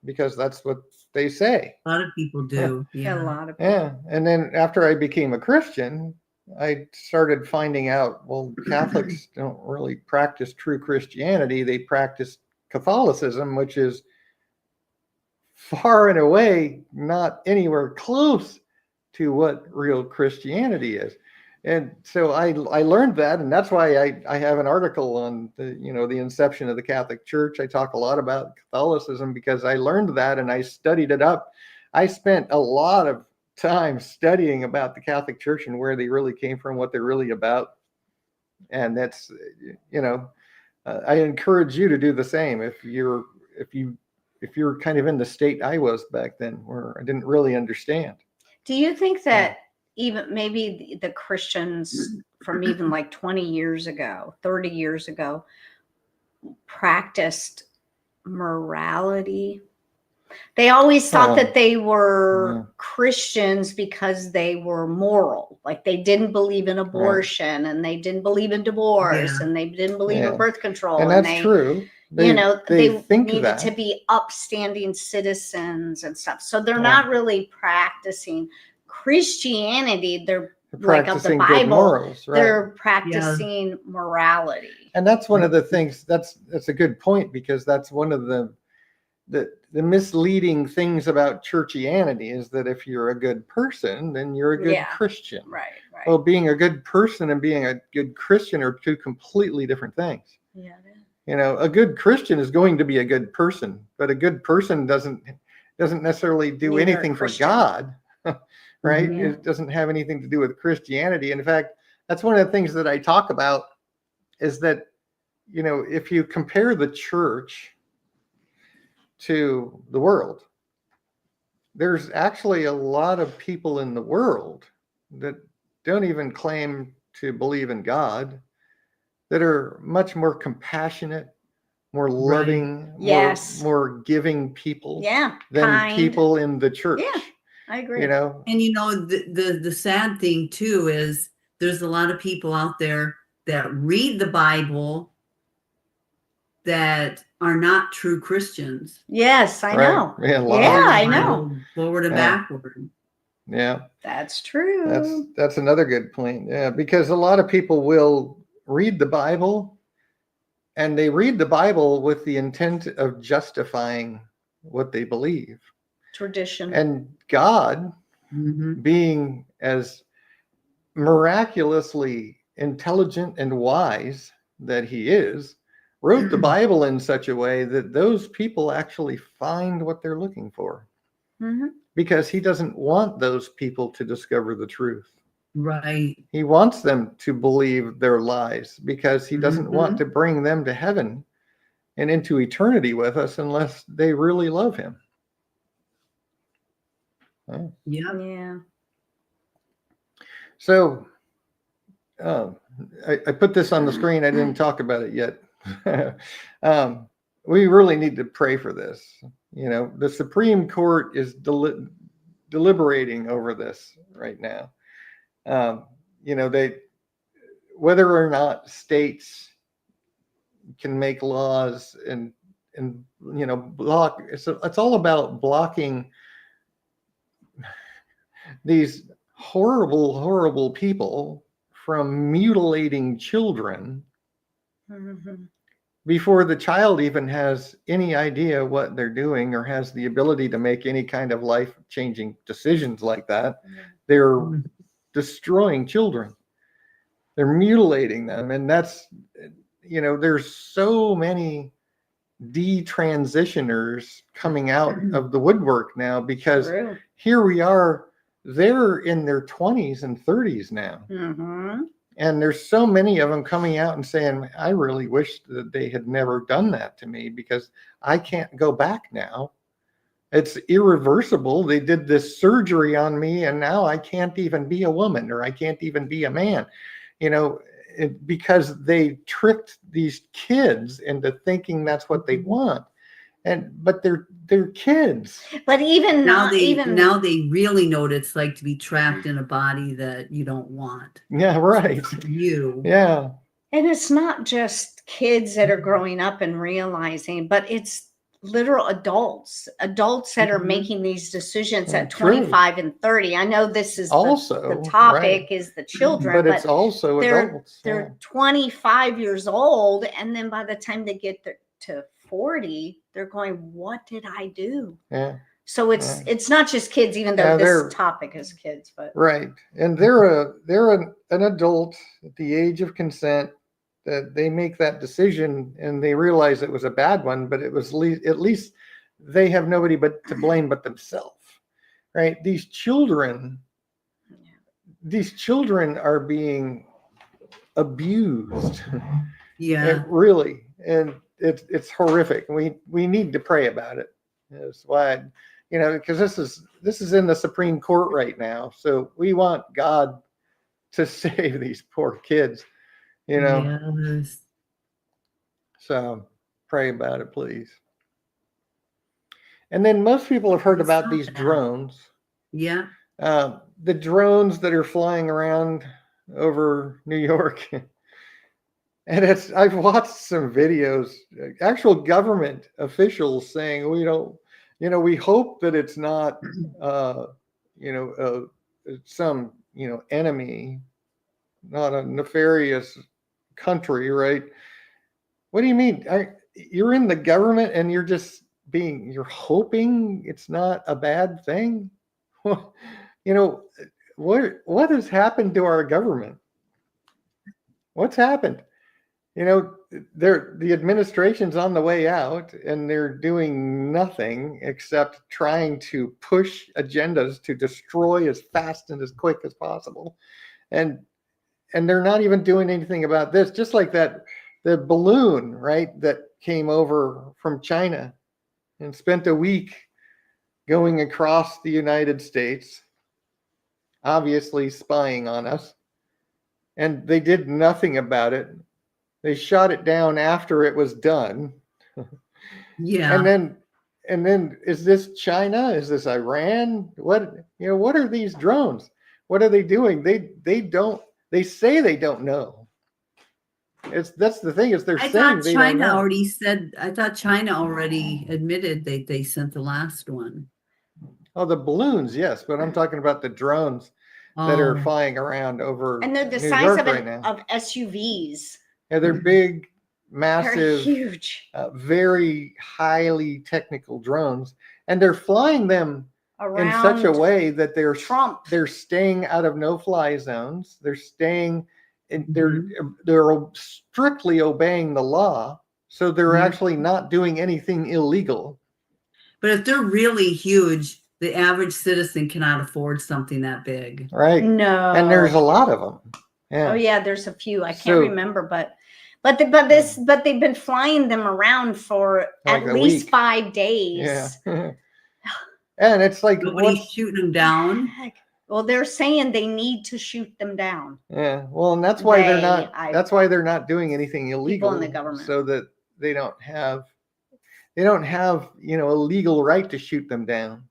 B: because that's what they say.
C: A lot of people do.
A: Yeah. A lot of people.
B: Yeah. And then after I became a Christian, I started finding out, well, Catholics don't really practice true Christianity. They practice Catholicism, which is far and away not anywhere close to what real Christianity is. And so I learned that, and that's why I have an article on the inception of the Catholic Church. I talk a lot about Catholicism because I learned that and I studied it up. I spent a lot of time studying about the Catholic Church and where they really came from, what they're really about. And that's, I encourage you to do the same if you're kind of in the state I was back then, where I didn't really understand.
A: Do you think that even maybe the Christians from even like 20 years ago, 30 years ago, practiced morality? They always thought that they were Christians because they were moral. Like they didn't believe in abortion, and they didn't believe in divorce, and they didn't believe in birth control.
B: And that's true. They
A: needed to be upstanding citizens and stuff. So they're not really practicing Christianity. They're
B: practicing
A: like of the Bible.
B: Good morals, right?
A: They're practicing morality.
B: And that's one of the things. That's a good point, because that's one of the misleading things about churchianity, is that if you're a good person, then you're a good Christian.
A: Right.
B: Well, being a good person and being a good Christian are two completely different things.
A: Yeah.
B: A good Christian is going to be a good person, but a good person doesn't necessarily do anything for God. right?
C: Mhm.
B: It doesn't have anything to do with Christianity. In fact, that's one of the things that I talk about is that, if you compare the church to the world, there's actually a lot of people in the world that don't even claim to believe in God, that are much more compassionate, more loving,
A: Yes.
B: more giving people
A: Yeah.
B: than
A: Kind.
B: people in the church.
A: Yeah, I agree.
B: You know,
C: And the sad thing too is there's a lot of people out there that read the Bible that are not true Christians.
A: Yes, I
B: right?
A: know.
B: Yeah, a lot
A: Yeah,
B: of
C: Read
A: I
C: the
A: know.
C: Bible forward and
B: Yeah.
C: backward.
B: Yeah,
A: That's true.
B: that's another good point. Yeah, because a lot of people will read the Bible, and they read the Bible with the intent of justifying what they believe.
A: Tradition.
B: And God,
C: Mhm.
B: being as miraculously intelligent and wise that he is, wrote the Bible in such a way that those people actually find what they're looking for,
A: Mhm.
B: because he doesn't want those people to discover the truth.
C: Right.
B: He wants them to believe their lies, because he doesn't want
C: Mhm.
B: to bring them to heaven and into eternity with us unless they really love him. Oh.
C: Yeah.
A: Yeah.
B: So I put this on the screen. I didn't talk about it yet. We really need to pray for this. The Supreme Court is deliberating over this right now. They, whether or not states can make laws and block. It's all about blocking these horrible people from mutilating children
A: Mhm.
B: before the child even has any idea what they're doing or has the ability to make any kind of life-changing decisions like that. They're
C: Mhm.
B: destroying children. They're mutilating them. And that's, there's so many detransitioners coming out of the woodwork now, because
A: True.
B: here we are, they're in their 20s and 30s now.
A: Mm-hmm.
B: And there's so many of them coming out and saying, I really wish that they had never done that to me, because I can't go back now. It's irreversible. They did this surgery on me, and now I can't even be a woman, or I can't even be a man, because they tricked these kids into thinking that's what they want. But they're kids.
A: But even
C: Now they really know what it's like to be trapped in a body that you don't want.
B: Yeah, right.
C: You.
B: Yeah.
A: And it's not just kids that are growing up and realizing, but it's literal adults that are
C: Mhm.
A: making these decisions at
B: True.
A: 25 and 30. I know this is
B: Also,
A: the topic
B: right.
A: is the children,
B: But it's also adults.
A: they're 25 years old, and then by the time they get to 40, they're going, what did I do?
B: Yeah.
A: So it's not just kids, even though this topic is kids, but
B: right. And they're an adult at the age of consent, that they make that decision and they realize it was a bad one, but it was at least they have nobody but to blame but themselves. Right? These children are being abused.
C: Yeah.
B: Really. And it's horrific. We need to pray about it. That's why, because this is in the Supreme Court right now. So we want God to save these poor kids,
C: Yes.
B: So pray about it, please. And then most people have heard about these drones.
C: Yeah.
B: The drones that are flying around over New York. And I've watched some videos, actual government officials saying, we hope that it's not, some, enemy, not a nefarious country, right? What do you mean? You're in the government and you're hoping it's not a bad thing? What has happened to our government? What's happened? you know, the administration's on the way out, and they're doing nothing except trying to push agendas to destroy as fast and as quick as possible. And they're not even doing anything about this. Just like the balloon, right, that came over from China and spent a week going across the United States, obviously spying on us, and they did nothing about it. They shot it down after it was done.
C: Yeah.
B: And then is this China? Is this Iran? What are these drones? What are they doing? They say they don't know. That's the thing, is they're saying they don't know.
C: I thought China already admitted they sent the last one.
B: Oh, the balloons, yes, but I'm talking about the drones that are flying around over
A: And they're the
B: New
A: size
B: York
A: of
B: right now.
A: of SUVs.
B: Yeah, they're big,
A: They're
B: massive,
A: huge.
B: very highly technical drones, and they're flying them
A: Around
B: in such a way that they're
A: Trump.
B: staying out of no-fly zones. They're staying, they're strictly obeying the law, so they're actually not doing anything illegal.
C: But if they're really huge, the average citizen cannot afford something that big.
B: Right.
A: No.
B: And there's a lot of them. Yeah.
A: Oh yeah, there's a few. I can't remember, but they've been flying them around for
B: like
A: at least
B: week.
A: 5 days.
B: Yeah. And it's like,
C: nobody's shooting them down.
A: Well, they're saying they need to shoot them down.
B: Yeah. Well, and that's why that's why they're not doing anything illegal.
A: People in the government.
B: So that they don't have a legal right to shoot them down.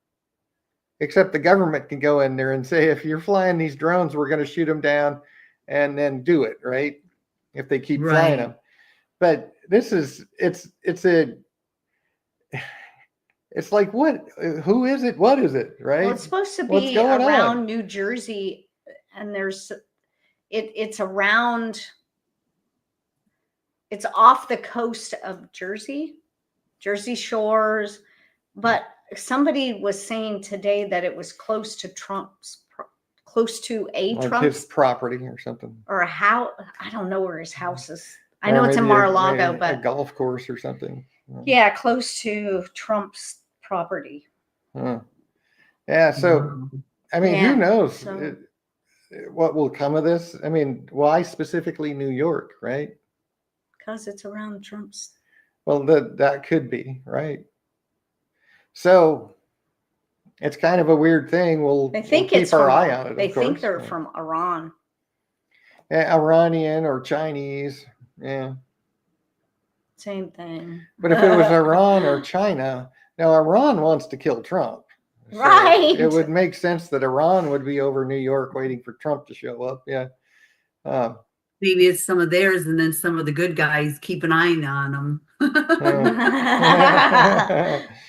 B: Except the government can go in there and say, if you're flying these drones, we're going to shoot them down, and then do it, right? If they keep flying them. But this is, it's like, who is it? What is it, right?
A: Well, it's supposed to be around New Jersey, and it's off the coast of Jersey shores, but somebody was saying today that it was close to
B: his property or something,
A: or a house. I don't know where his house is. I know it's in Mar-a-Lago, but
B: a golf course or something.
A: Yeah, close to Trump's property.
B: Yeah. So, I mean, who knows what will come of this? I mean, why specifically New York, right?
A: Because it's around Trump's.
B: Well, that could be, right? So it's kind of a weird thing. We'll keep our eye on it.
A: They think they're from Iran.
B: Yeah, Iranian or Chinese. Yeah.
A: Same thing.
B: But if it was Iran or China, now Iran wants to kill Trump. So
A: right.
B: It would make sense that Iran would be over New York waiting for Trump to show up. Yeah.
C: Maybe it's some of theirs, and then some of the good guys keep an eye on them.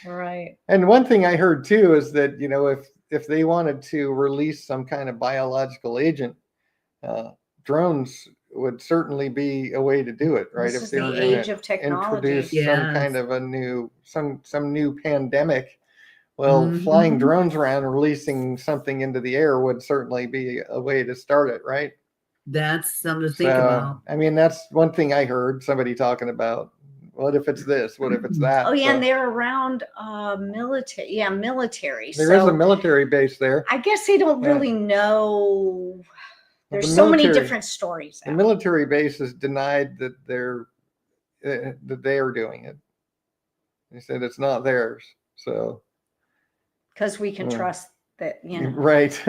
A: Right.
B: And one thing I heard too is that, if they wanted to release some kind of biological agent, drones would certainly be a way to do it, right?
A: This is the age of technology.
B: Introduce some kind of a new, some new pandemic. Well, flying drones around and releasing something into the air would certainly be a way to start it, right?
C: That's something to think about.
B: I mean, that's one thing I heard somebody talking about. What if it's this? What if it's that?
A: Oh, yeah, and they're around military. Yeah, military.
B: There is a military base there.
A: I guess they don't really know. There's so many different stories.
B: The military base has denied that they are doing it. They said it's not theirs. So.
A: Because we can trust that,
B: Right.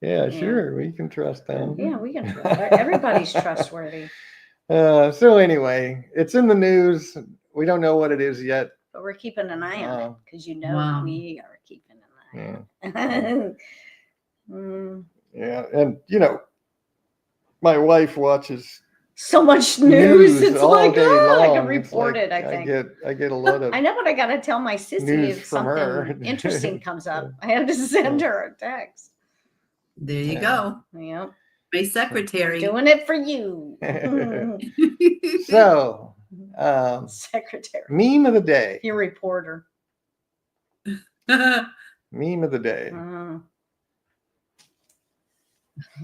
B: Yeah, sure. We can trust them.
A: Yeah, we can trust. Everybody's trustworthy.
B: So anyway, it's in the news. We don't know what it is yet.
A: But we're keeping an eye on it because we are keeping an eye on it.
B: Yeah. And, my wife watches
A: so much news. It's like, I can report
B: like,
A: it, I think.
B: I get a lot of
A: I know, but I got to tell my sissy if something interesting comes up. I have to send her a text.
C: There you go.
A: Yep.
C: My secretary.
A: Doing it for you.
B: So,
A: secretary.
B: Meme of the day.
A: Your reporter.
B: Meme of the day.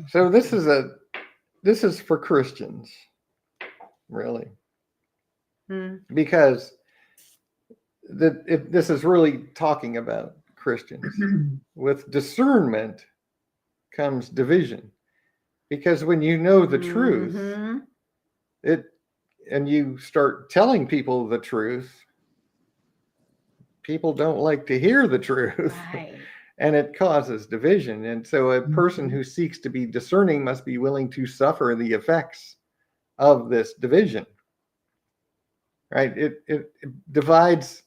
B: So this is for Christians. really.
A: Mm.
B: Because this is really talking about Christians. With discernment comes division. Because when you know the truth, and you start telling people the truth, people don't like to hear the truth.
A: Right.
B: And it causes division. And so a person who seeks to be discerning must be willing to suffer the effects of this division. Right? It divides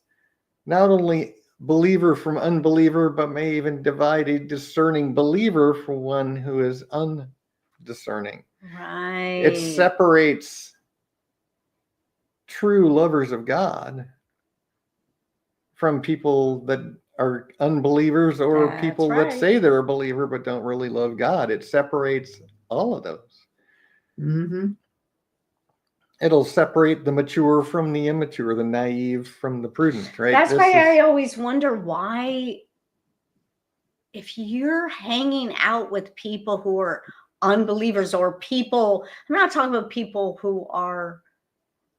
B: not only believer from unbeliever, but may even divide a discerning believer from one who is undiscerning.
A: Right.
B: It separates true lovers of God from people that are unbelievers, or
A: That's
B: people
A: right.
B: that say they're a believer but don't really love God. It separates all of those. It'll separate the mature from the immature, the naive from the prudent, right?
A: That's why I always wonder why, if you're hanging out with people who are unbelievers, or people, I'm not talking about people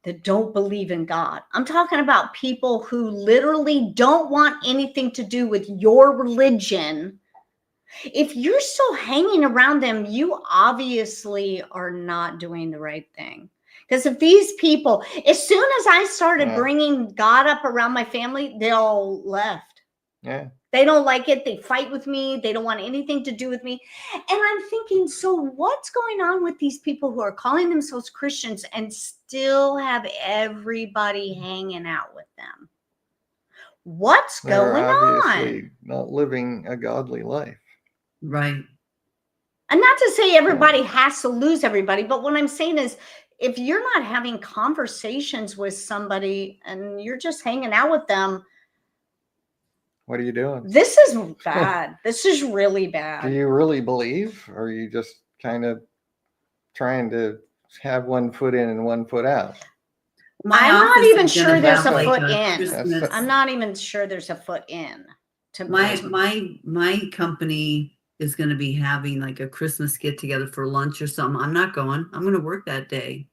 A: that don't believe in God. I'm talking about people who literally don't want anything to do with your religion. If you're still hanging around them, you obviously are not doing the right thing. Because if these people, as soon as I started bringing God up around my family, they all left.
B: Yeah.
A: They don't like it. They fight with me. They don't want anything to do with me. And I'm thinking, so what's going on with these people who are calling themselves Christians and still have everybody hanging out with them? What's
B: They're
A: going
B: obviously
A: on?
B: not living a godly life.
C: Right.
A: And not to say everybody has to lose everybody, but what I'm saying is, if you're not having conversations with somebody and you're just hanging out with them,
B: what are you doing?
A: this is bad. This is really bad.
B: Do you really believe? Or are you just kind of trying to have one foot in and one foot out?
A: I'm not even sure there's a foot in. I'm not even sure there's a foot in.
C: My company is going to be having like a Christmas get together for lunch or something. I'm not going. I'm going to work that day.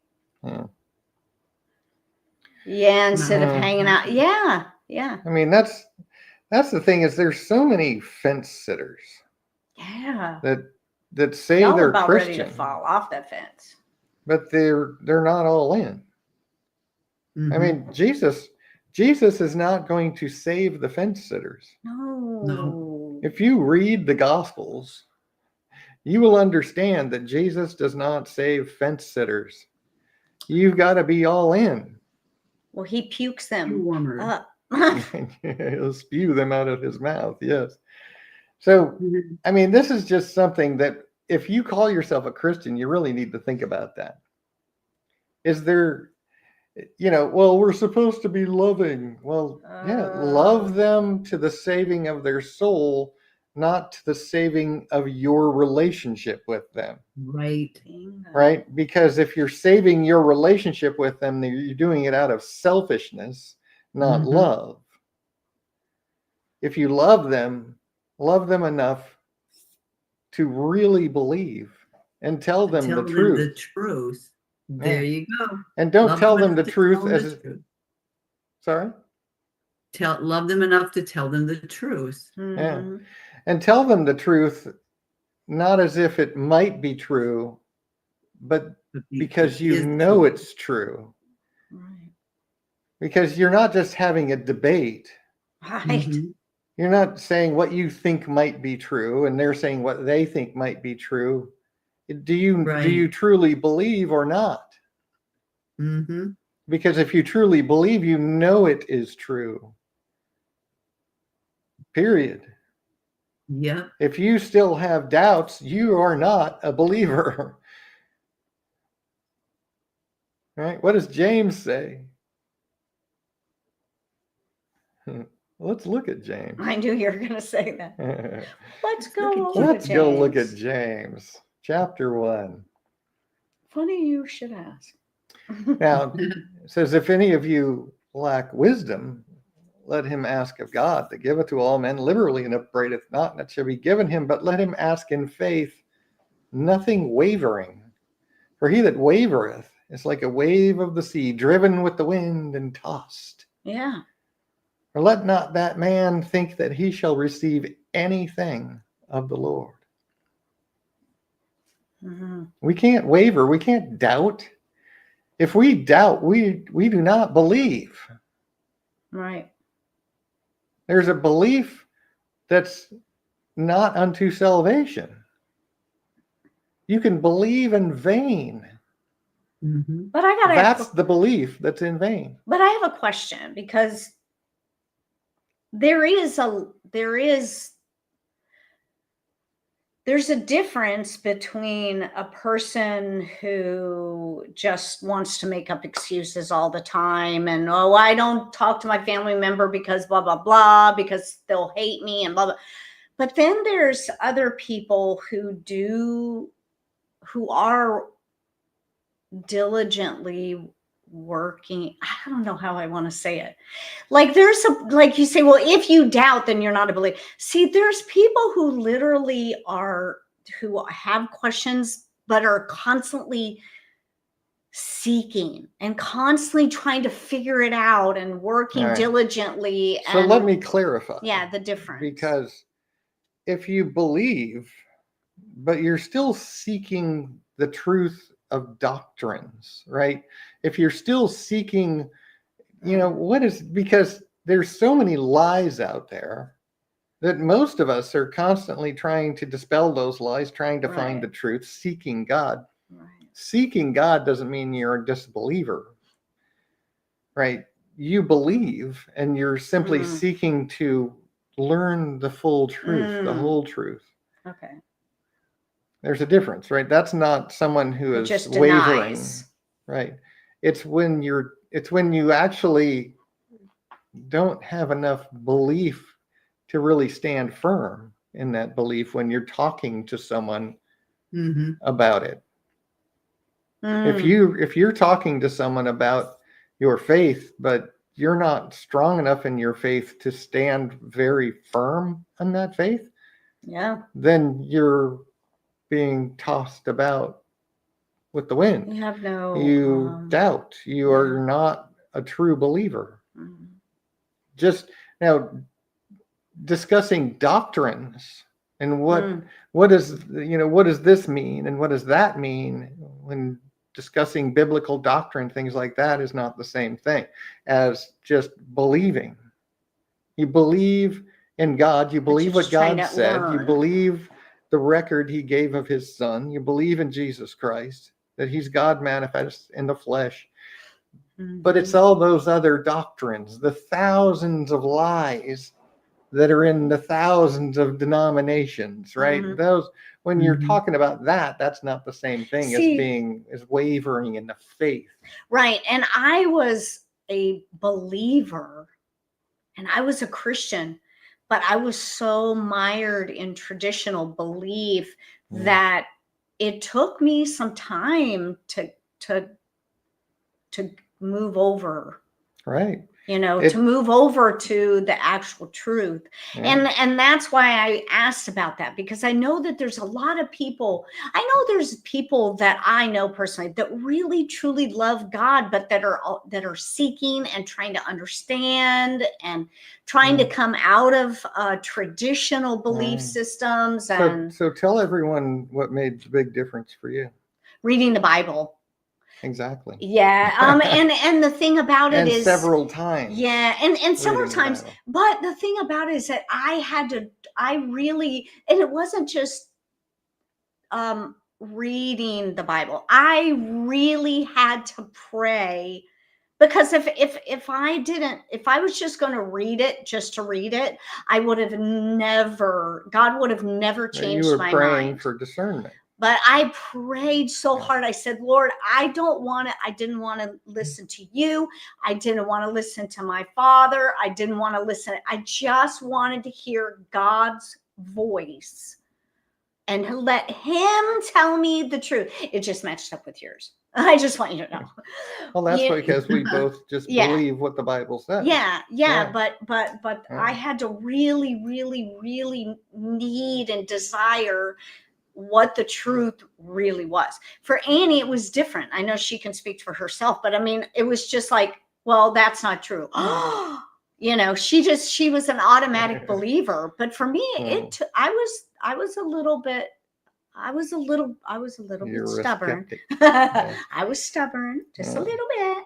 A: Yeah, instead of hanging out. Yeah.
B: I mean, that's the thing, is there's so many fence sitters.
A: Yeah.
B: That say
A: Y'all
B: they're
A: about
B: Christian,
A: ready to fall off that fence.
B: but they're not all in. I mean, Jesus is not going to save the fence sitters.
A: No.
B: If you read the Gospels, you will understand that Jesus does not save fence sitters. You've got to be all in.
A: Well, he pukes them up.
B: He'll spew them out of his mouth. Yes. So, I mean, this is just something that if you call yourself a Christian, you really need to think about that. Is there, well, we're supposed to be loving. Well, love them to the saving of their soul, not to the saving of your relationship with them.
C: Right.
B: Right? Because if you're saving your relationship with them, you're doing it out of selfishness, not love. If you love them enough to really believe and tell them the truth.
C: There you go.
B: And don't tell them the truth as sorry?
C: Love them enough to tell them the truth.
B: Yeah. And tell them the truth not as if it might be true, but because you know it's true.
A: Right.
B: Because you're not just having a debate.
A: Right.
B: You're not saying what you think might be true and they're saying what they think might be true. Do you truly believe or not? Because if you truly believe, you know it is true. Period.
C: Yeah.
B: If you still have doubts, you are not a believer. Right? What does James say? Let's look at James.
A: I knew you were going to say that. Let's go
B: look at James, chapter 1.
A: Funny you should ask.
B: Now, it says, if any of you lack wisdom, let him ask of God, that giveth to all men liberally and upbraideth not, and it shall be given him. But let him ask in faith, nothing wavering. For he that wavereth is like a wave of the sea, driven with the wind and tossed.
A: Yeah.
B: Or let not that man think that he shall receive anything of the Lord.
A: Mm-hmm.
B: We can't waver. We can't doubt. If we doubt, we do not believe.
A: Right.
B: There's a belief that's not unto salvation. You can believe in vain.
C: Mm-hmm.
A: But I gotta.
B: That's the belief that's in vain.
A: But I have a question, because there's a difference between a person who just wants to make up excuses all the time and, oh, I don't talk to my family member because blah, blah, blah, because they'll hate me and blah, blah. But then there's other people who are diligently working. I don't know how I want to say it. Like like you say, well, if you doubt, then you're not a believer. See, there's people who literally who have questions, but are constantly seeking and constantly trying to figure it out and working diligently.
B: So let me clarify.
A: Yeah, the difference.
B: Because if you believe, but you're still seeking the truth of doctrines, right? If you're still seeking, because there's so many lies out there that most of us are constantly trying to dispel those lies, trying to find the truth, seeking God.
A: Right.
B: Seeking God doesn't mean you're a disbeliever, right? You believe, and you're simply seeking to learn the full truth, the whole truth.
A: Okay.
B: There's a difference, right? That's not someone who is
A: just
B: wavering,
A: denies.
B: Right? It's when you actually don't have enough belief to really stand firm in that belief when you're talking to someone about it. If you're talking to someone about your faith, but you're not strong enough in your faith to stand very firm on that faith, then you're being tossed about with the wind.
A: You have no.
B: You doubt. You are not a true believer. Just now, discussing doctrines and what does this mean and what does that mean when discussing biblical doctrine, things like that is not the same thing as just believing. You believe in God, you believe what God said, you believe the record he gave of his son, you believe in Jesus Christ, that he's God manifest in the flesh. But it's all those other doctrines, the thousands of lies that are in the thousands of denominations, right? Those, when you're talking about that, that's not the same thing as wavering in the faith.
A: Right. And I was a believer and I was a Christian, but I was so mired in traditional belief that it took me some time to move over.
B: Right.
A: To move over to the actual truth. And that's why I asked about that, because I know that there's a lot of people. I know there's people that I know personally that really truly love God, but that are seeking and trying to understand and trying to come out of traditional belief systems.
B: So tell everyone what made the big difference for you.
A: Reading the Bible.
B: Exactly.
A: Yeah. And the thing about it is
B: several times.
A: Yeah. And several times. But the thing about it is that and it wasn't just reading the Bible. I really had to pray, because if I was just going to read it just to read it, God would have never changed my mind.
B: You were praying for discernment.
A: But I prayed so hard. I said, Lord, I didn't want to listen to you. I didn't want to listen to my father. I didn't want to listen. I just wanted to hear God's voice and let him tell me the truth. It just matched up with yours. I just want you to know.
B: Well, that's because we both just believe what the Bible says.
A: Yeah. But I had to really, really, really need and desire what the truth really was. For Annie, it was different. I know she can speak for herself, but I mean, it was just like, well, that's not true. You know, she was an automatic believer. But for me, I was a little bit bit stubborn. I was stubborn, just a little bit.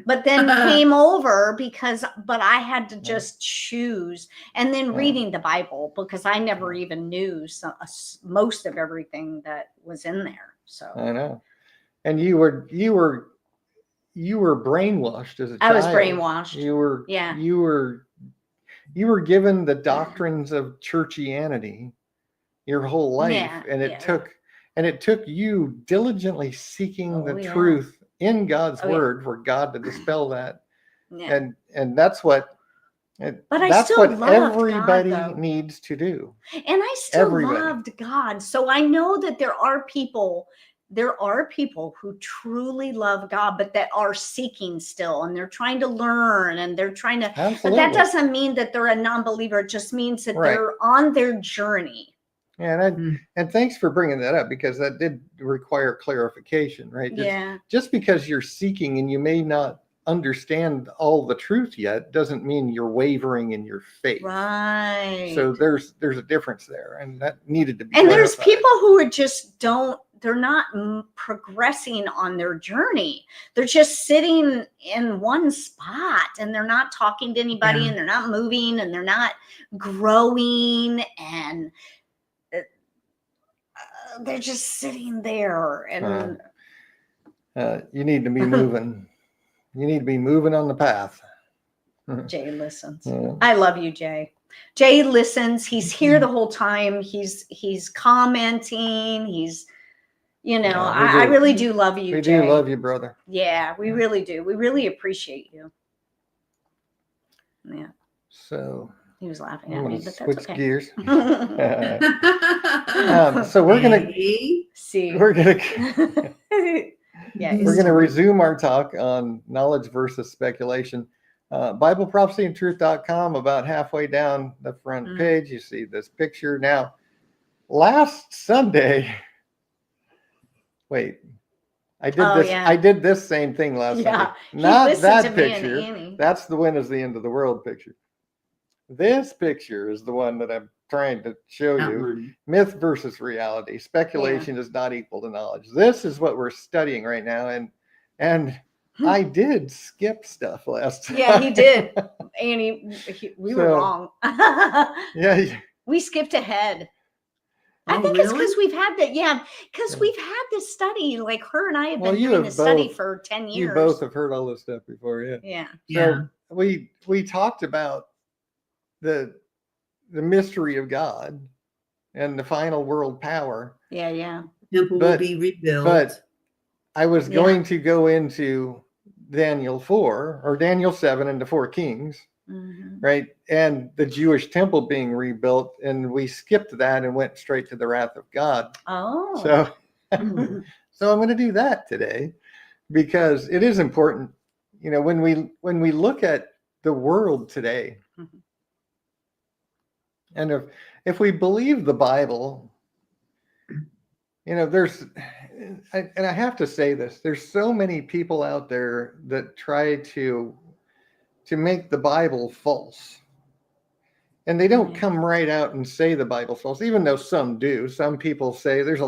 A: But then came over but I had to just choose, and then reading the Bible, because I never even knew most of everything that was in there. So
B: I know. And you were brainwashed as a child.
A: I was brainwashed.
B: You were given the doctrines of churchianity your whole life, and it took you diligently seeking the truth in God's word for God to dispel that. And that's what everybody needs to do.
A: And I still loved God. So I know that there are people who truly love God, but that are seeking still, and they're trying to learn, and they're trying to, but that doesn't mean that they're a non-believer. It just means that they're on their journey.
B: And thanks for bringing that up, because that did require clarification, right? Just because you're seeking and you may not understand all the truth yet doesn't mean you're wavering in your faith.
A: Right.
B: So there's a difference there, and that needed to be
A: And
B: clarified.
A: there's people who are just they're not progressing on their journey. They're just sitting in one spot, and they're not talking to anybody, and they're not moving, and they're not growing, and they're just sitting there. And
B: you need to be moving. You need to be moving on the path.
A: Jay listens. I love you, Jay. Jay listens. He's here the whole time. He's commenting. He's, I really do love you, Jay.
B: We do love you, brother.
A: Yeah, we really do. We really appreciate you. Yeah.
B: So
A: he was laughing at me, but that's
B: switch
A: okay.
B: Gears. So we're gonna
A: see.
B: We're gonna resume our talk on knowledge versus speculation. BibleProphecyandTruth.com. About halfway down the front page, you see this picture. Now, last Sunday. Wait, I did this.
A: Yeah.
B: I did this same thing last Sunday. Not that picture. That's the when is the end of the world picture. This picture is the one that I'm trying to show you. Myth versus reality. Speculation is not equal to knowledge. This is what we're studying right now, and I did skip stuff last time.
A: Yeah, he did, and we were wrong. We skipped ahead. I think it's because we've had that. Yeah, because we've had this study. Like her and I have been doing this study for 10 years.
B: You both have heard all this stuff before,
A: yeah.
B: So we talked about the mystery of God and the final world power.
A: Yeah.
C: Temple will be rebuilt.
B: But I was going to go into Daniel 4 or Daniel 7 and the 4 Kings. Right, and the Jewish temple being rebuilt, and we skipped that and went straight to the wrath of God. So I'm going to do that today, because it is important. When we look at the world today, and if we believe the Bible, there's, and I have to say this, there's so many people out there that try to make the Bible false. And they don't come right out and say the Bible's false, even though some do. Some people say, there's a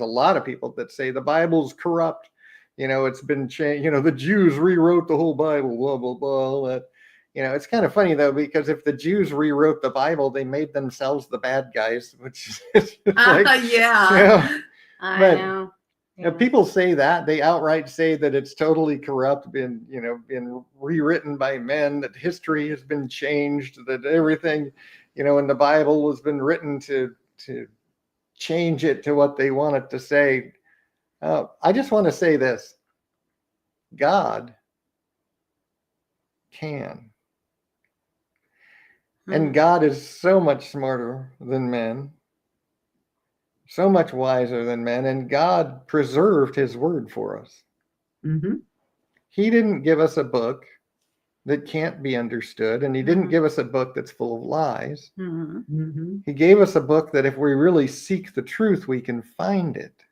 B: lot of people that say the Bible's corrupt. It's been changed. The Jews rewrote the whole Bible, blah, blah, blah, all that. It's kind of funny, though, because if the Jews rewrote the Bible, they made themselves the bad guys, which is like,
A: I know.
B: People say that. They outright say that it's totally corrupt, been rewritten by men, that history has been changed, that everything, in the Bible has been written to change it to what they want it to say. I just want to say this. God can. And God is so much smarter than men. So much wiser than men, and God preserved his word for us. He didn't give us a book that can't be understood. And he didn't give us a book that's full of lies.
C: Mm-hmm.
B: He gave us a book that if we really seek the truth, we can find it.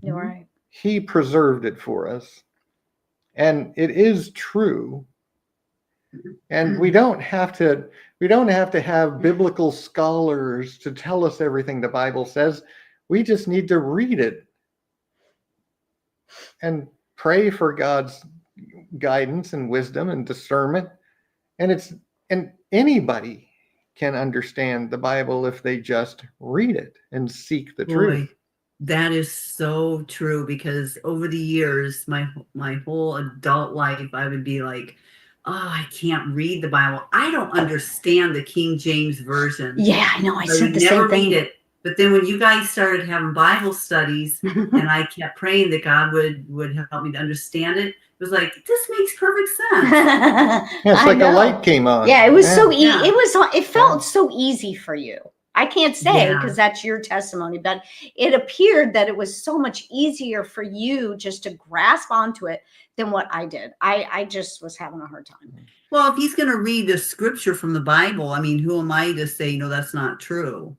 A: You're right.
B: He preserved it for us. And it is true. And we don't have to have biblical scholars to tell us everything the Bible says. We just need to read it and pray for God's guidance and wisdom and discernment. And anybody can understand the Bible if they just read it and seek the truth.
C: That is so true, because over the years, my whole adult life, I would be like, oh, I can't read the Bible. I don't understand the King James Version.
A: Yeah, I know. I
C: So
A: said the
C: never
A: same thing.
C: read it. But then when you guys started having Bible studies, and I kept praying that God would help me to understand it, it was like, this makes perfect sense.
B: Yeah, it's like a light came on.
A: Yeah, it was so easy.
C: Yeah.
A: It felt so easy for you. I can't say because that's your testimony, but it appeared that it was so much easier for you just to grasp onto it than what I did. I just was having a hard time.
C: Well, if he's going to read the scripture from the Bible, I mean, who am I to say, no, that's not true?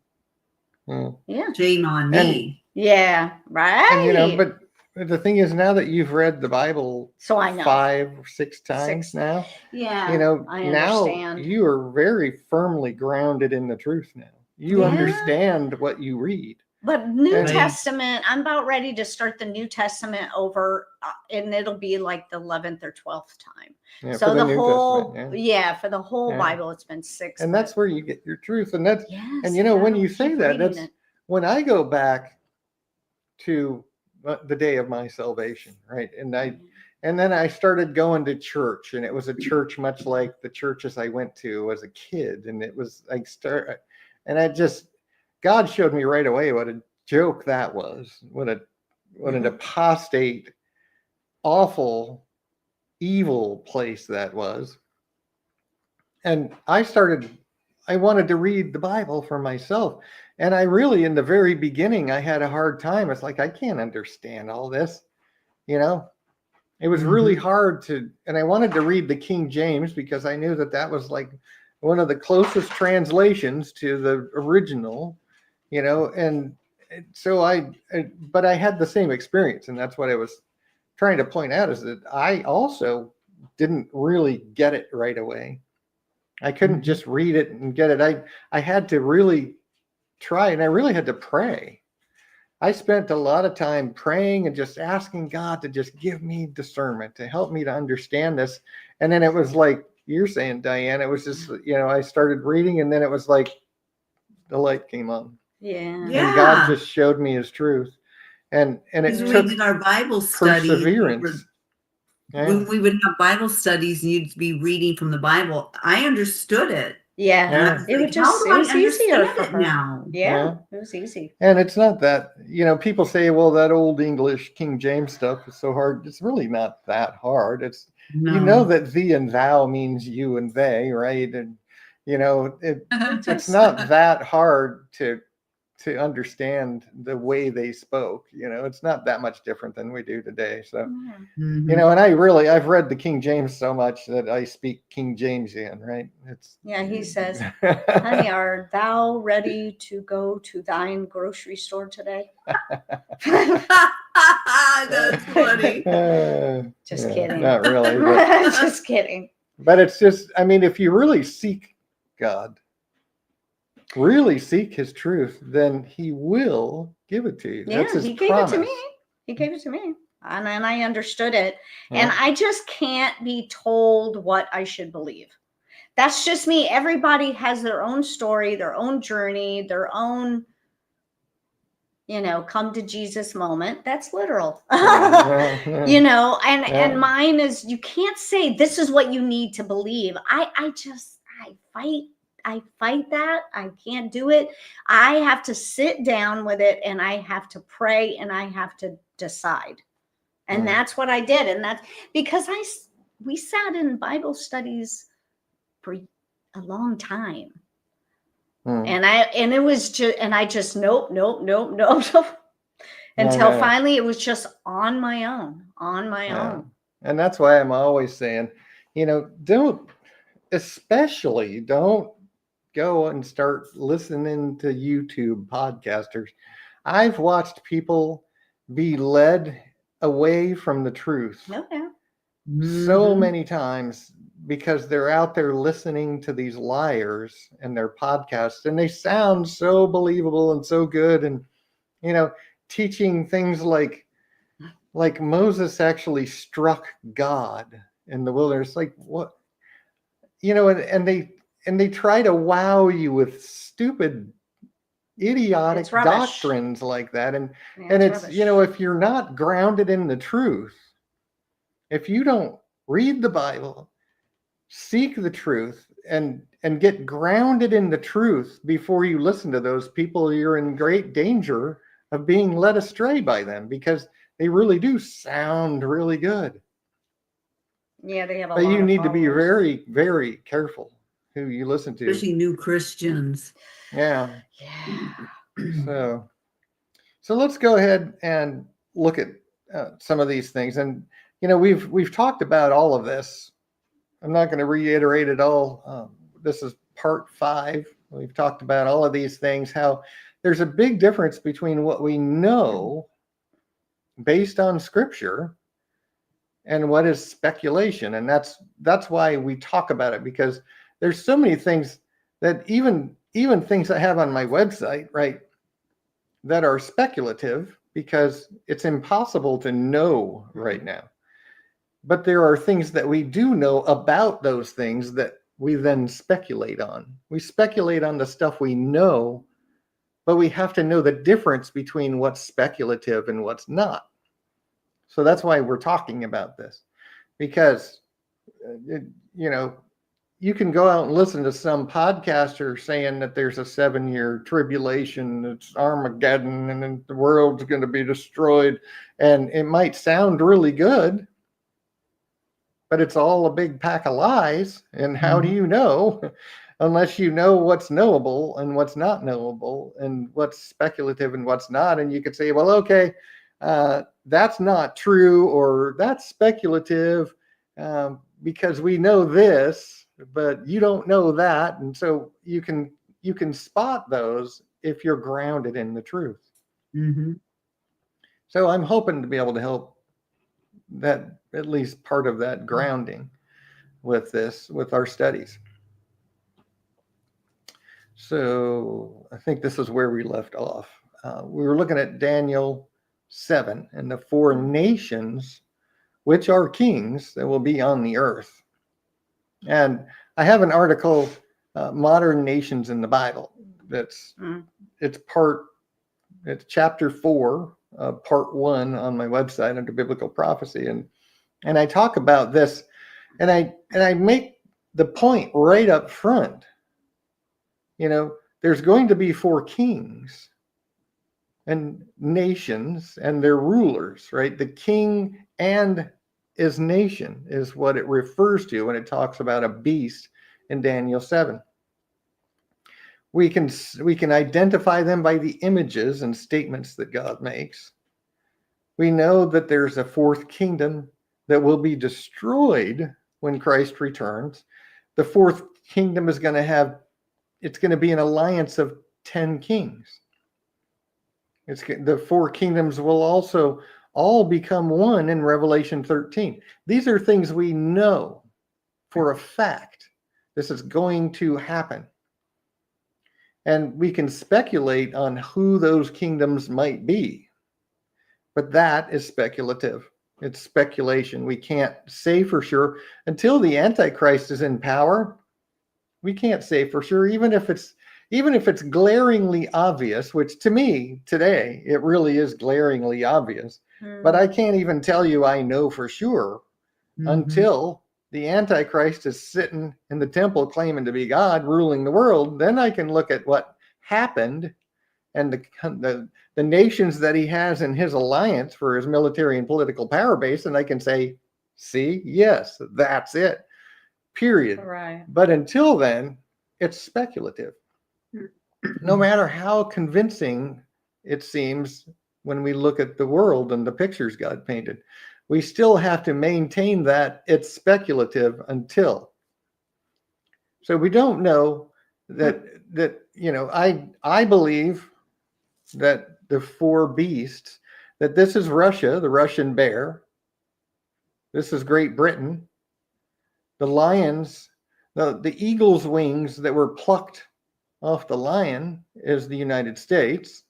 A: Yeah.
C: Shame on me.
A: Yeah, right.
B: And, but the thing is, now that you've read the Bible
A: so I know
B: 5 or 6 times now,
A: yeah,
B: I understand. Now you are very firmly grounded in the truth now. You understand what you read.
A: But New Testament, I'm about ready to start the New Testament over, and it'll be like the 11th or 12th time.
B: Yeah,
A: so the whole, for the whole
B: Yeah.
A: Bible, it's been 6.
B: And that's where you get your truth. And that's,
A: yes,
B: and when you say that, that's when I go back to the day of my salvation, right? And then I started going to church, and it was a church much like the churches I went to as a kid. And it was God showed me right away what a joke that was, what an apostate, awful, evil place that was. And I wanted to read the Bible for myself. And I really, in the very beginning, I had a hard time. It's like, I can't understand all this, It was really hard and I wanted to read the King James because I knew that was like one of the closest translations to the original, and so but I had the same experience. And that's what I was trying to point out, is that I also didn't really get it right away. I couldn't just read it and get it. I had to really try, and I really had to pray. I spent a lot of time praying and just asking God to just give me discernment, to help me to understand this. And then it was like you're saying, Diane, it was just, I started reading, and then it was like the light came on.
A: Yeah.
B: And God just showed me his truth. And it took
C: we did our Bible study,
B: perseverance.
C: When we would have Bible studies and you'd be reading from the Bible, I understood it.
A: Yeah. It would just, it was easier for her
C: now.
A: Yeah, it was easy.
B: And it's not that, people say, well, that old English King James stuff is so hard. It's really not that hard. It's, that thee and thou means you and they, right? And, it's not that hard to understand the way they spoke. It's not that much different than we do today. So, and I've read the King James so much that I speak King Jamesian, right?
A: He says, honey, art thou ready to go to thine grocery store today?
C: That's funny.
A: Just kidding.
B: Not really.
A: Just kidding.
B: But it's just, if you really seek God, really seek his truth, then he will give it to you.
A: Yeah,
B: that's his
A: he gave
B: promise.
A: it to me. He gave it to me. And I understood it. Yeah. And I just can't be told what I should believe. That's just me. Everybody has their own story, their own journey, their own, come to Jesus moment. That's literal. And mine is, you can't say this is what you need to believe. I fight that. I can't do it. I have to sit down with it, and I have to pray, and I have to decide. And that's what I did. And that's because we sat in Bible studies for a long time. And it was just, and I just, nope. Until finally it was just on my own.
B: And that's why I'm always saying, especially don't go and start listening to YouTube podcasters. I've watched people be led away from the truth
A: Okay.
B: so
C: Mhm.
B: many times because they're out there listening to these liars and their podcasts, and they sound so believable and so good, and you know teaching things like Moses actually struck God in the wilderness. Like what, and they try to wow you with stupid idiotic
A: It's rubbish.
B: doctrines like that, and
A: Yeah,
B: and
A: it's
B: it's
A: rubbish.
B: if you're not grounded in the truth, if you don't read the Bible, seek the truth, and get grounded in the truth before you listen to those people, you're in great danger of being led astray by them, because they really do sound really good.
A: Yeah, they have a
B: But
A: lot
B: you
A: of
B: need to be
A: followers.
B: very, very careful who you listen to.
C: Especially new Christians.
B: Yeah.
A: Yeah.
B: So let's go ahead and look at some of these things. And we've talked about all of this. I'm not going to reiterate it all. This is part 5. We've talked about all of these things. How there's a big difference between what we know based on Scripture and what is speculation. And that's why we talk about it, because there's so many things that even things I have on my website, right, that are speculative, because it's impossible to know right now. But there are things that we do know about those things that we then speculate on. We speculate on the stuff we know, but we have to know the difference between what's speculative and what's not. So that's why we're talking about this, because you can go out and listen to some podcaster saying that there's a 7-year tribulation, it's Armageddon, and then the world's going to be destroyed. And it might sound really good, but it's all a big pack of lies. And how do you know unless you know what's knowable and what's not knowable, and what's speculative and what's not? And you could say, well, okay, that's not true, or that's speculative, because we know this, but you don't know that. And so you can spot those if you're grounded in the truth.
C: Mm-hmm.
B: So I'm hoping to be able to help that, at least part of that grounding with our studies. So I think this is where we left off. We were looking at Daniel 7 and the 4 nations, which are kings that will be on the earth. And I have an article, Modern Nations in the Bible. It's chapter 4, part 1 on my website under biblical prophecy. And I talk about this, and I make the point right up front. There's going to be 4 kings and nations and their rulers, right? The king and his nation is what it refers to when it talks about a beast in Daniel 7. We can identify them by the images and statements that God makes. We know that there's a 4th kingdom that will be destroyed when Christ returns. The 4th kingdom is going to be an alliance of 10 kings. The 4 kingdoms will also all become one in Revelation 13. These are things we know for a fact. This is going to happen. And we can speculate on who those kingdoms might be. But that is speculative. It's speculation. We can't say for sure until the Antichrist is in power. We can't say for sure, even if it's glaringly obvious, which to me today, it really is glaringly obvious. But I can't even tell you I know for sure until the Antichrist is sitting in the temple claiming to be God, ruling the world. Then I can look at what happened and the nations that he has in his alliance for his military and political power base, and I can say, see, yes, that's it. Period.
A: Right.
B: But until then, it's speculative. No matter how convincing it seems when we look at the world and the pictures God painted. we still have to maintain that it's speculative until. So we don't know that, I believe that the four beasts, that this is Russia, the Russian bear. This is Great Britain. The lions, the eagle's wings that were plucked off the lion is the United States.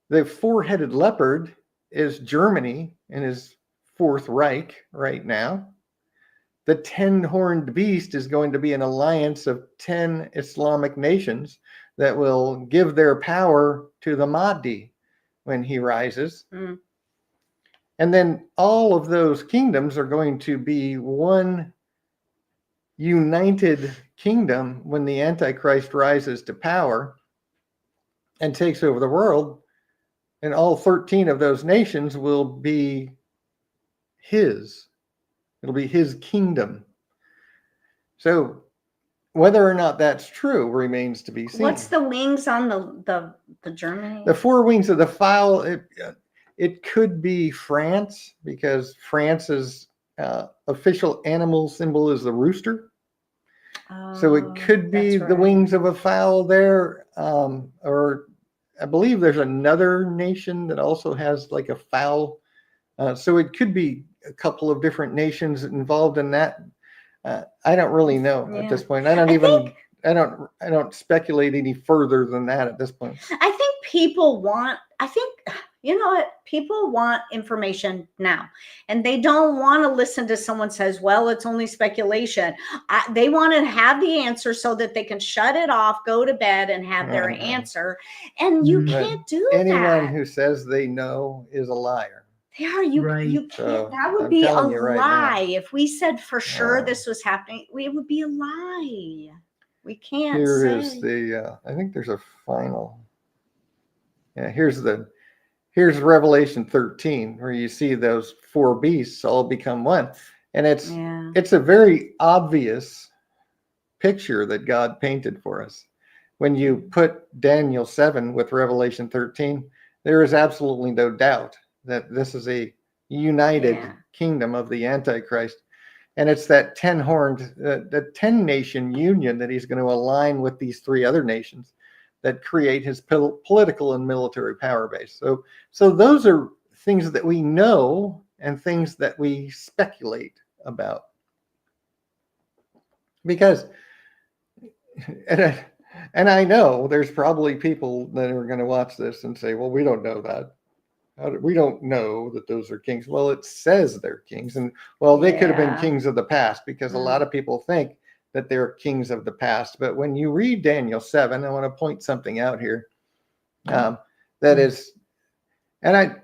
B: The four-headed leopard is Germany and his Fourth Reich right now. The 10-horned beast is going to be an alliance of 10 Islamic nations that will give their power to the Mahdi when he rises.
A: Mm.
B: And then all of those kingdoms are going to be one united kingdom when the Antichrist rises to power and takes over the world. And all 13 of those nations will be his. It'll be his kingdom. So whether or not that's true remains to be seen.
A: What's the wings on the Germany?
B: The four wings of the fowl, it could be France, because France's official animal symbol is the rooster. So it could be
A: that's
B: the
A: right.
B: wings of a fowl there. Or I believe there's another nation that also has like a fowl. So it could be a couple of different nations involved in that. I don't really know at this point. I don't speculate any further than that at this point.
A: I think people want, you know what? People want information now, and they don't want to listen to someone says, well, it's only speculation. They want to have the answer so that they can shut it off, go to bed, and have their answer. And you can't do that.
B: Anyone who says they know is a liar.
A: You can't.
B: So,
A: That would
B: I'm
A: be a
B: telling you right
A: lie.
B: now.
A: If we said for sure this was happening, it would be a lie. We can't
B: Here
A: say.
B: is the, I think there's a final. Yeah, here's Revelation 13, where you see those four beasts all become one. And it's a very obvious picture that God painted for us. When you put Daniel 7 with Revelation 13, there is absolutely no doubt that this is a united kingdom of the Antichrist. And it's that 10-horned, the 10-nation union that he's going to align with these three other nations that create his political and military power base. So those are things that we know and things that we speculate about. Because, and I know there's probably people that are going to watch this and say, well, we don't know that. We don't know that those are kings. Well, it says they're kings. And well, they could have been kings of the past, because a lot of people think that they're kings of the past. But when you read Daniel 7, I want to point something out here. That is, and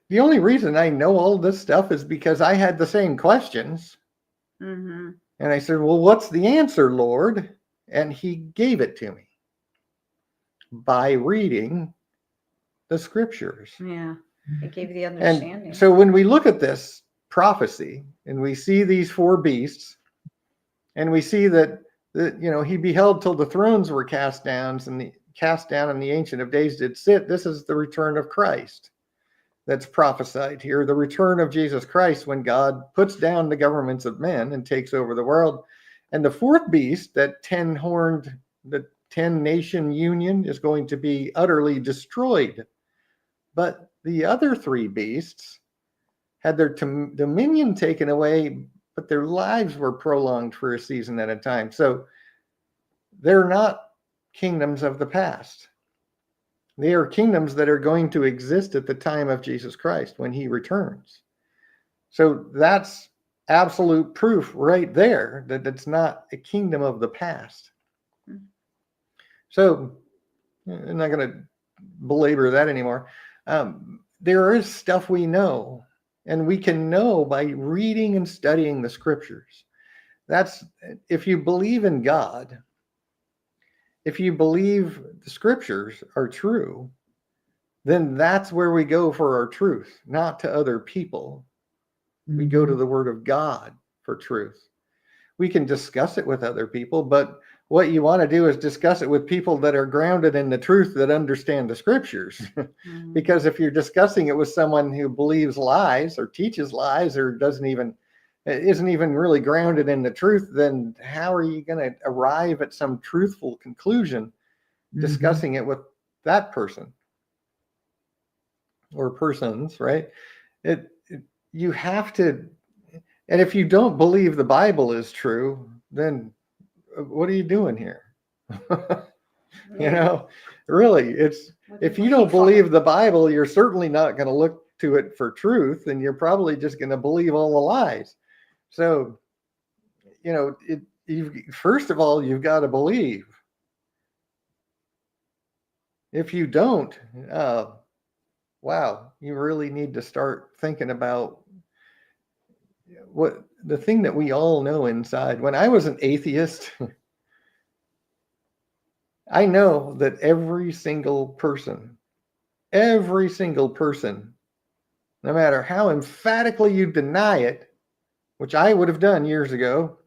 B: the only reason I know all this stuff is because I had the same questions.
A: Mm-hmm.
B: And I said, well, what's the answer, Lord? And he gave it to me by reading the scriptures.
A: Yeah. It gave you the understanding.
B: And so when we look at this prophecy and we see these four beasts, and we see that he beheld till the thrones were cast down, and the Ancient of Days did sit. This is the return of Christ that's prophesied here, the return of Jesus Christ, when God puts down the governments of men and takes over the world. And the fourth beast, that 10-horned, the 10-nation union, is going to be utterly destroyed. But the other three beasts had their dominion taken away, but their lives were prolonged for a season at a time. So they're not kingdoms of the past. They are kingdoms that are going to exist at the time of Jesus Christ when he returns. So that's absolute proof right there that it's not a kingdom of the past. So I'm not going to belabor that anymore. There is stuff we know, and we can know by reading and studying the scriptures. That's, if you believe in God, if you believe the scriptures are true, then that's where we go for our truth, not to other people. Mm-hmm. We go to the Word of God for truth. We can discuss it with other people, but what you want to do is discuss it with people that are grounded in the truth, that understand the scriptures.
A: Mhm.
B: Because if you're discussing it with someone who believes lies or teaches lies or isn't even really grounded in the truth, then how are you going to arrive at some truthful conclusion discussing it with that person or persons, right? You have to, and if you don't believe the Bible is true, then what are you doing here? You know, really, it's,
A: What are you
B: if you
A: looking
B: don't
A: for?
B: believe the Bible, you're certainly not going to look to it for truth, and you're probably just going to believe all the lies. So, you know, first of all, you've got to believe. If you don't, wow, you really need to start thinking about what the thing that we all know inside. When I was an atheist, I know that every single person, no matter how emphatically you deny it, which I would have done years ago,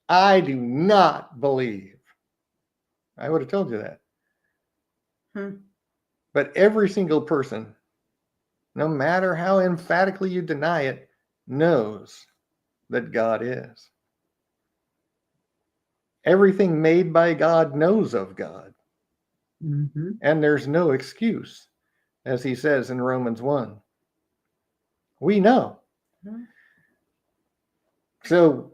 B: I do not believe. I would have told you that. But every single person, no matter how emphatically you deny it, knows that God is. Everything made by God knows of God. And there's no excuse, as he says in Romans 1. We know. So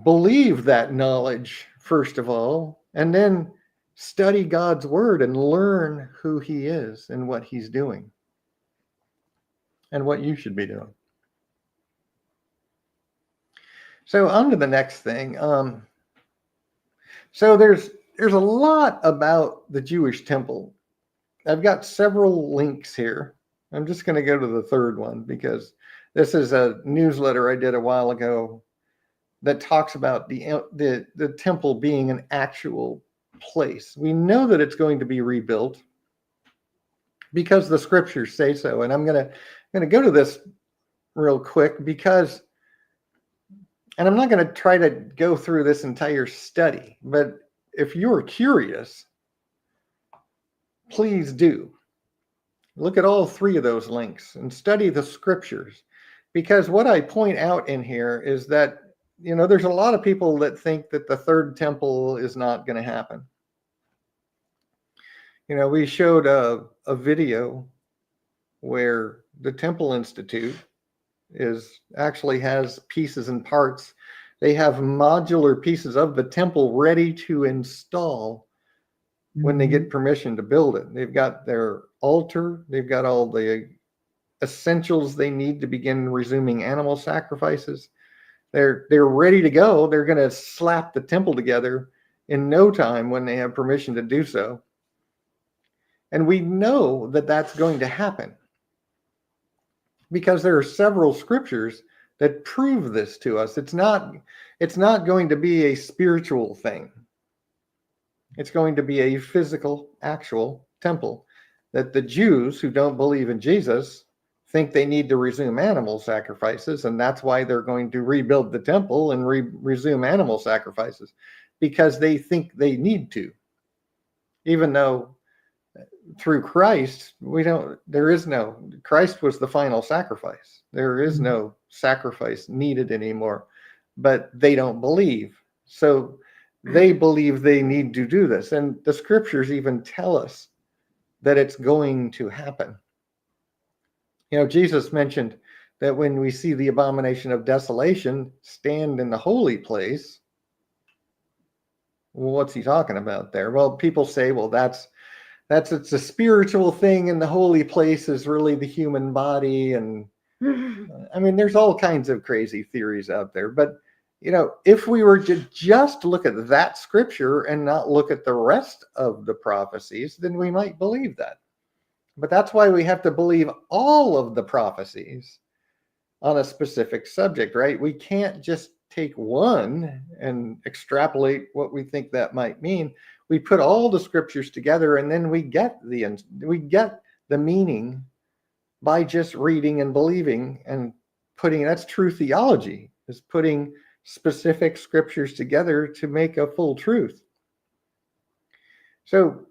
B: believe that knowledge, first of all, and then study God's word and learn who he is and what he's doing and what you should be doing. So on to the next thing. So there's a lot about the Jewish temple. I've got several links here. I'm just going to go to the third one because this is a newsletter I did a while ago that talks about the temple being an actual place. We know that it's going to be rebuilt because the scriptures say so. And I'm going to go to this real quick because, and I'm not going to try to go through this entire study, but if you're curious, please do. Look at all three of those links and study the scriptures, because what I point out in here is that, you know, there's a lot of people that think that the third temple is not going to happen. You know, we showed a video where the Temple Institute actually has pieces and parts. They have modular pieces of the temple ready to install when they get permission to build it. They've got their altar. They've got all the essentials they need to begin resuming animal sacrifices. They're ready to go. They're going to slap the temple together in no time when they have permission to do so. And we know that that's going to happen because there are several scriptures that prove this to us. It's not going to be a spiritual thing. It's going to be a physical, actual temple that the Jews who don't believe in Jesus think they need to resume animal sacrifices, and that's why they're going to rebuild the temple and resume animal sacrifices, because they think they need to, even though through Christ Christ was the final sacrifice. There is no sacrifice needed anymore, but they don't believe. So they believe they need to do this, and the scriptures even tell us that it's going to happen. You know, Jesus mentioned that when we see the abomination of desolation stand in the holy place, well, what's he talking about there? Well, people say, well, it's a spiritual thing, and the holy place is really the human body. And I mean, there's all kinds of crazy theories out there. But, you know, if we were to just look at that scripture and not look at the rest of the prophecies, then we might believe that. But that's why we have to believe all of the prophecies on a specific subject, right? We can't just take one and extrapolate what we think that might mean. We put all the scriptures together, and then we get the meaning by just reading and believing and putting. That's true theology, is putting specific scriptures together to make a full truth. So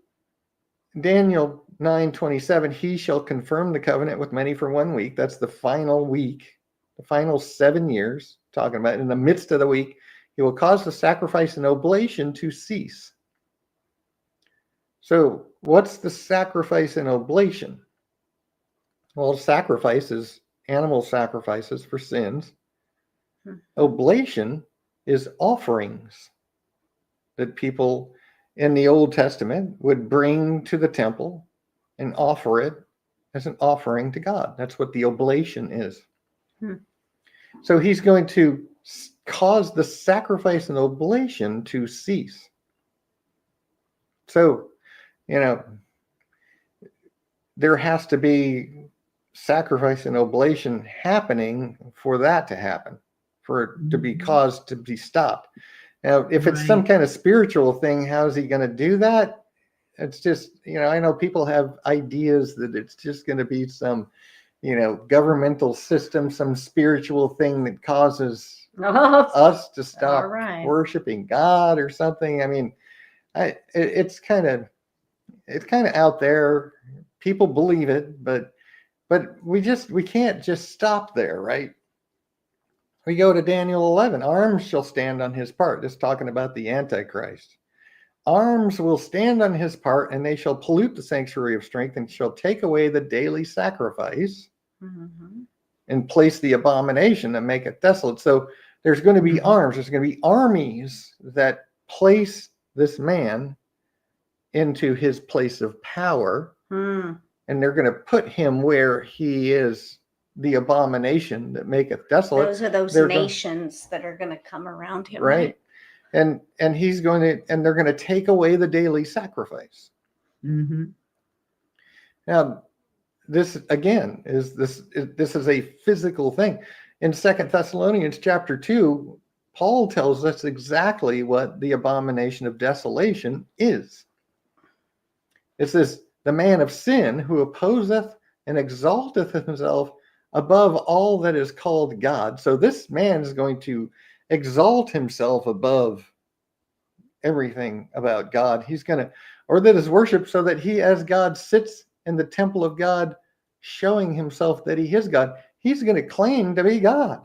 B: Daniel 9:27, he shall confirm the covenant with many for 1 week. That's the final week, the final 7 years, talking about in the midst of the week. He will cause the sacrifice and oblation to cease. So what's the sacrifice and oblation? Well, sacrifice is animal sacrifices for sins. Oblation is offerings that people in the Old Testament would bring to the temple and offer it as an offering to God. That's what the oblation is. So he's going to cause the sacrifice and oblation to cease. So, there has to be sacrifice and oblation happening for that to happen, for it to be caused to be stopped. Now, if it's some kind of spiritual thing, how is he going to do that? It's just, I know people have ideas that it's just going to be some, governmental system, some spiritual thing that causes us to stop worshiping God or something. I mean, it's kind of out there. People believe it, but we can't just stop there, right? We go to Daniel 11. Arms shall stand on his part. This is talking about the Antichrist. Arms will stand on his part, and they shall pollute the sanctuary of strength, and shall take away the daily sacrifice, and place the abomination and make it desolate. So there's going to be arms. There's going to be armies that place this man into his place of power, and they're going to put him where he is the abomination that maketh desolate.
A: Those are those nations that are going to come around him,
B: right? And he's going to, and they're going to take away the daily sacrifice. Now, this again is this is a physical thing. In 2 Thessalonians chapter 2, Paul tells us exactly what the abomination of desolation is. It says, the man of sin who opposeth and exalteth himself above all that is called God. So this man is going to exalt himself above everything about God. He's going to, or that is worship, so that he as God sits in the temple of God, showing himself that he is God. He's going to claim to be God.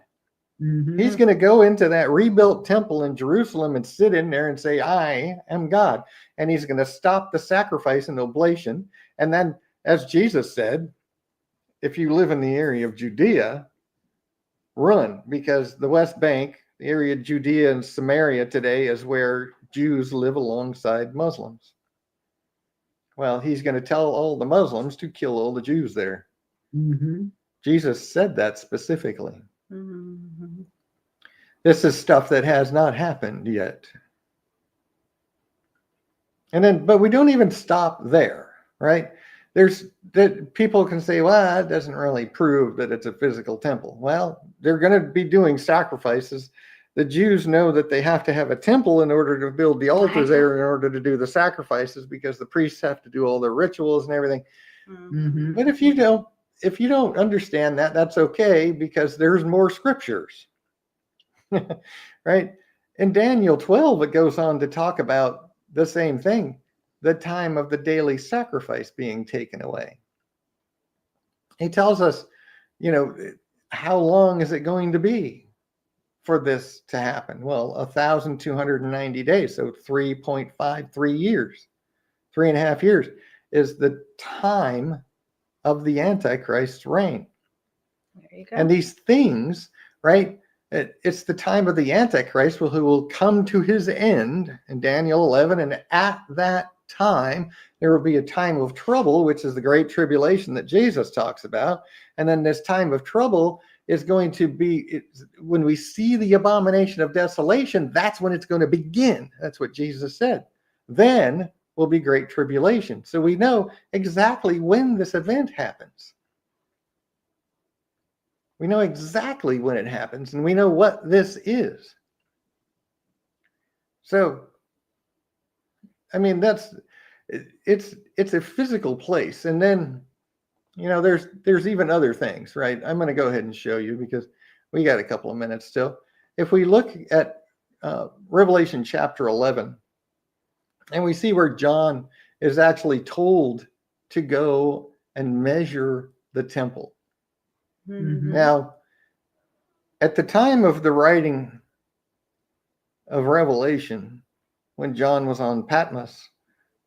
B: He's going to go into that rebuilt temple in Jerusalem and sit in there and say, I am God. And he's going to stop the sacrifice and oblation. And then, as Jesus said, if you live in the area of Judea, run, because the West Bank, the area of Judea and Samaria today, is where Jews live alongside Muslims. Well, he's going to tell all the Muslims to kill all the Jews there. Jesus said that specifically. This is stuff that has not happened yet. And then, but we don't even stop there, right? There's that people can say, well, that doesn't really prove that it's a physical temple. Well, they're going to be doing sacrifices. The Jews know that they have to have a temple in order to build the altars there, in order to do the sacrifices, because the priests have to do all their rituals and everything. But if you don't understand that, that's okay, because there's more scriptures, right? In Daniel 12, it goes on to talk about the same thing, the time of the daily sacrifice being taken away. He tells us, how long is it going to be for this to happen? Well, 1,290 days, so 3.53 years, 3.5 years is the time of the Antichrist's reign.
A: There you go.
B: And these things, right? It's the time of the Antichrist who will come to his end in Daniel 11. And at that time, there will be a time of trouble, which is the great tribulation that Jesus talks about. And then this time of trouble is going to be, when we see the abomination of desolation, that's when it's going to begin. That's what Jesus said. Then will be great tribulation. So we know exactly when this event happens. We know exactly when it happens, and we know what this is. So, I mean, it's a physical place. And then, there's even other things, right? I'm going to go ahead and show you, because we got a couple of minutes still. if we look at Revelation chapter 11, and we see where John is actually told to go and measure the temple.
A: Mhm.
B: Now, at the time of the writing of Revelation, when John was on Patmos,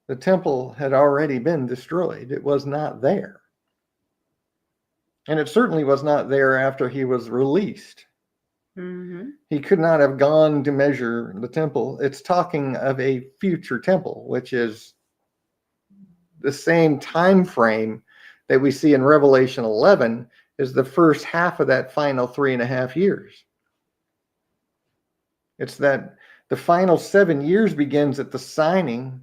B: the temple had already been destroyed. It was not there. And it certainly was not there after he was released.
A: Mhm.
B: He could not have gone to measure the temple. It's talking of a future temple, which is the same time frame that we see in Revelation 11 is the first half of that final 3.5 years. It's that the final 7 years begins at the signing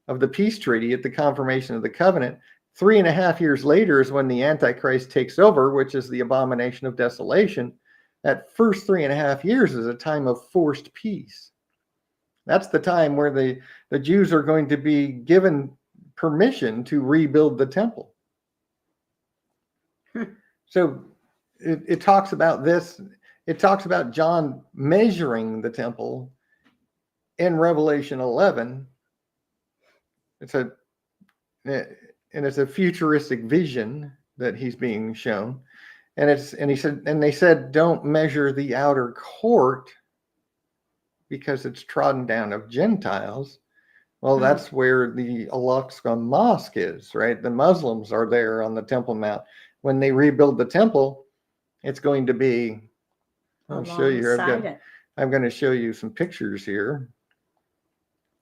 B: of the peace treaty, at the confirmation of the covenant. 3.5 years later is when the Antichrist takes over, which is the abomination of desolation. That first 3.5 years is a time of forced peace. That's the time where the Jews are going to be given permission to rebuild the temple. So it talks about this. It talks about John measuring the temple in Revelation 11. It's a futuristic vision that he's being shown. And they said, don't measure the outer court because it's trodden down of Gentiles. Well, that's where the Al-Aqsa Mosque is, right? The Muslims are there on the Temple Mount. When they rebuild the temple, it's going to be, I'll show you here. I'm going to show you some pictures here.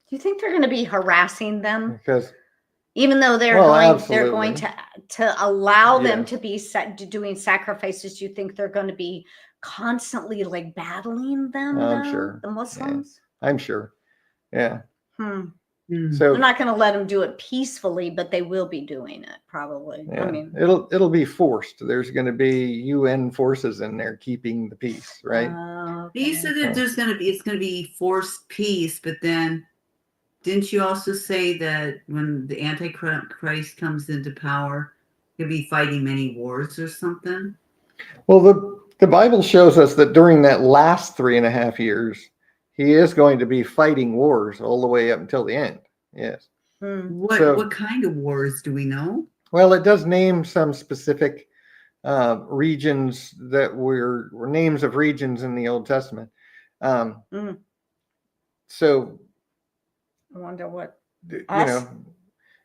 A: Do you think they're going to be harassing them?
B: Because
A: even though they're going to allow them to be doing sacrifices, you think they're going to be constantly like battling them?
B: I'm sure.
A: The Muslims.
B: Yeah, I'm sure. Yeah.
A: So they're not going to let them do it peacefully, but they will be doing it probably.
B: Yeah.
A: I mean,
B: it'll be forced. There's going to be UN forces in there keeping the peace, right?
A: Okay.
C: You said that it's going to be forced peace, but then didn't you also say that when the Antichrist comes into power, he'll be fighting many wars or something?
B: Well, the Bible shows us that during that last 3.5 years, he is going to be fighting wars all the way up until the end. Yes.
C: What kind of wars do we know?
B: Well, it does name some specific regions that were names of regions in the Old Testament. So
A: I wonder what
B: the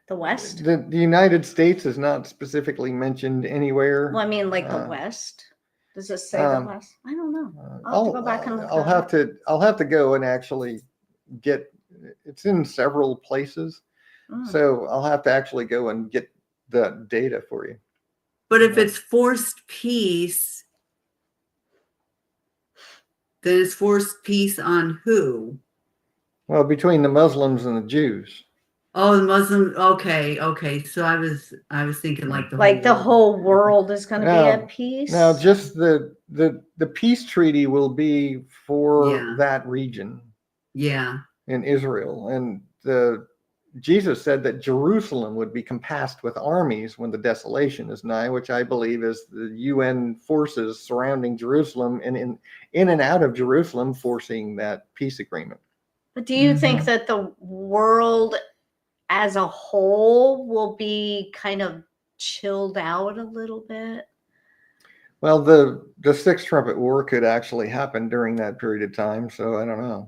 A: West.
B: The United States is not specifically mentioned anywhere.
A: Well, I mean, like the West. Does it say the West? I don't know. I'll have to go back and look.
B: I'll have to go and actually get. It's in several places, so I'll have to actually go and get the data for you.
C: But if it's forced peace, then it's forced peace on who?
B: Well, between the Muslims and the Jews.
C: Oh, the Muslim. Okay. So I was thinking like
A: the whole world is going to be at peace.
B: No, just the peace treaty will be for that region.
C: Yeah.
B: In Israel, and Jesus said that Jerusalem would be compassed with armies when the desolation is nigh, which I believe is the UN forces surrounding Jerusalem and in and out of Jerusalem forcing that peace agreement.
A: But do you think that the world as a whole will be kind of chilled out a little bit?
B: Well, the Sixth Trumpet War could actually happen during that period of time, so I don't know.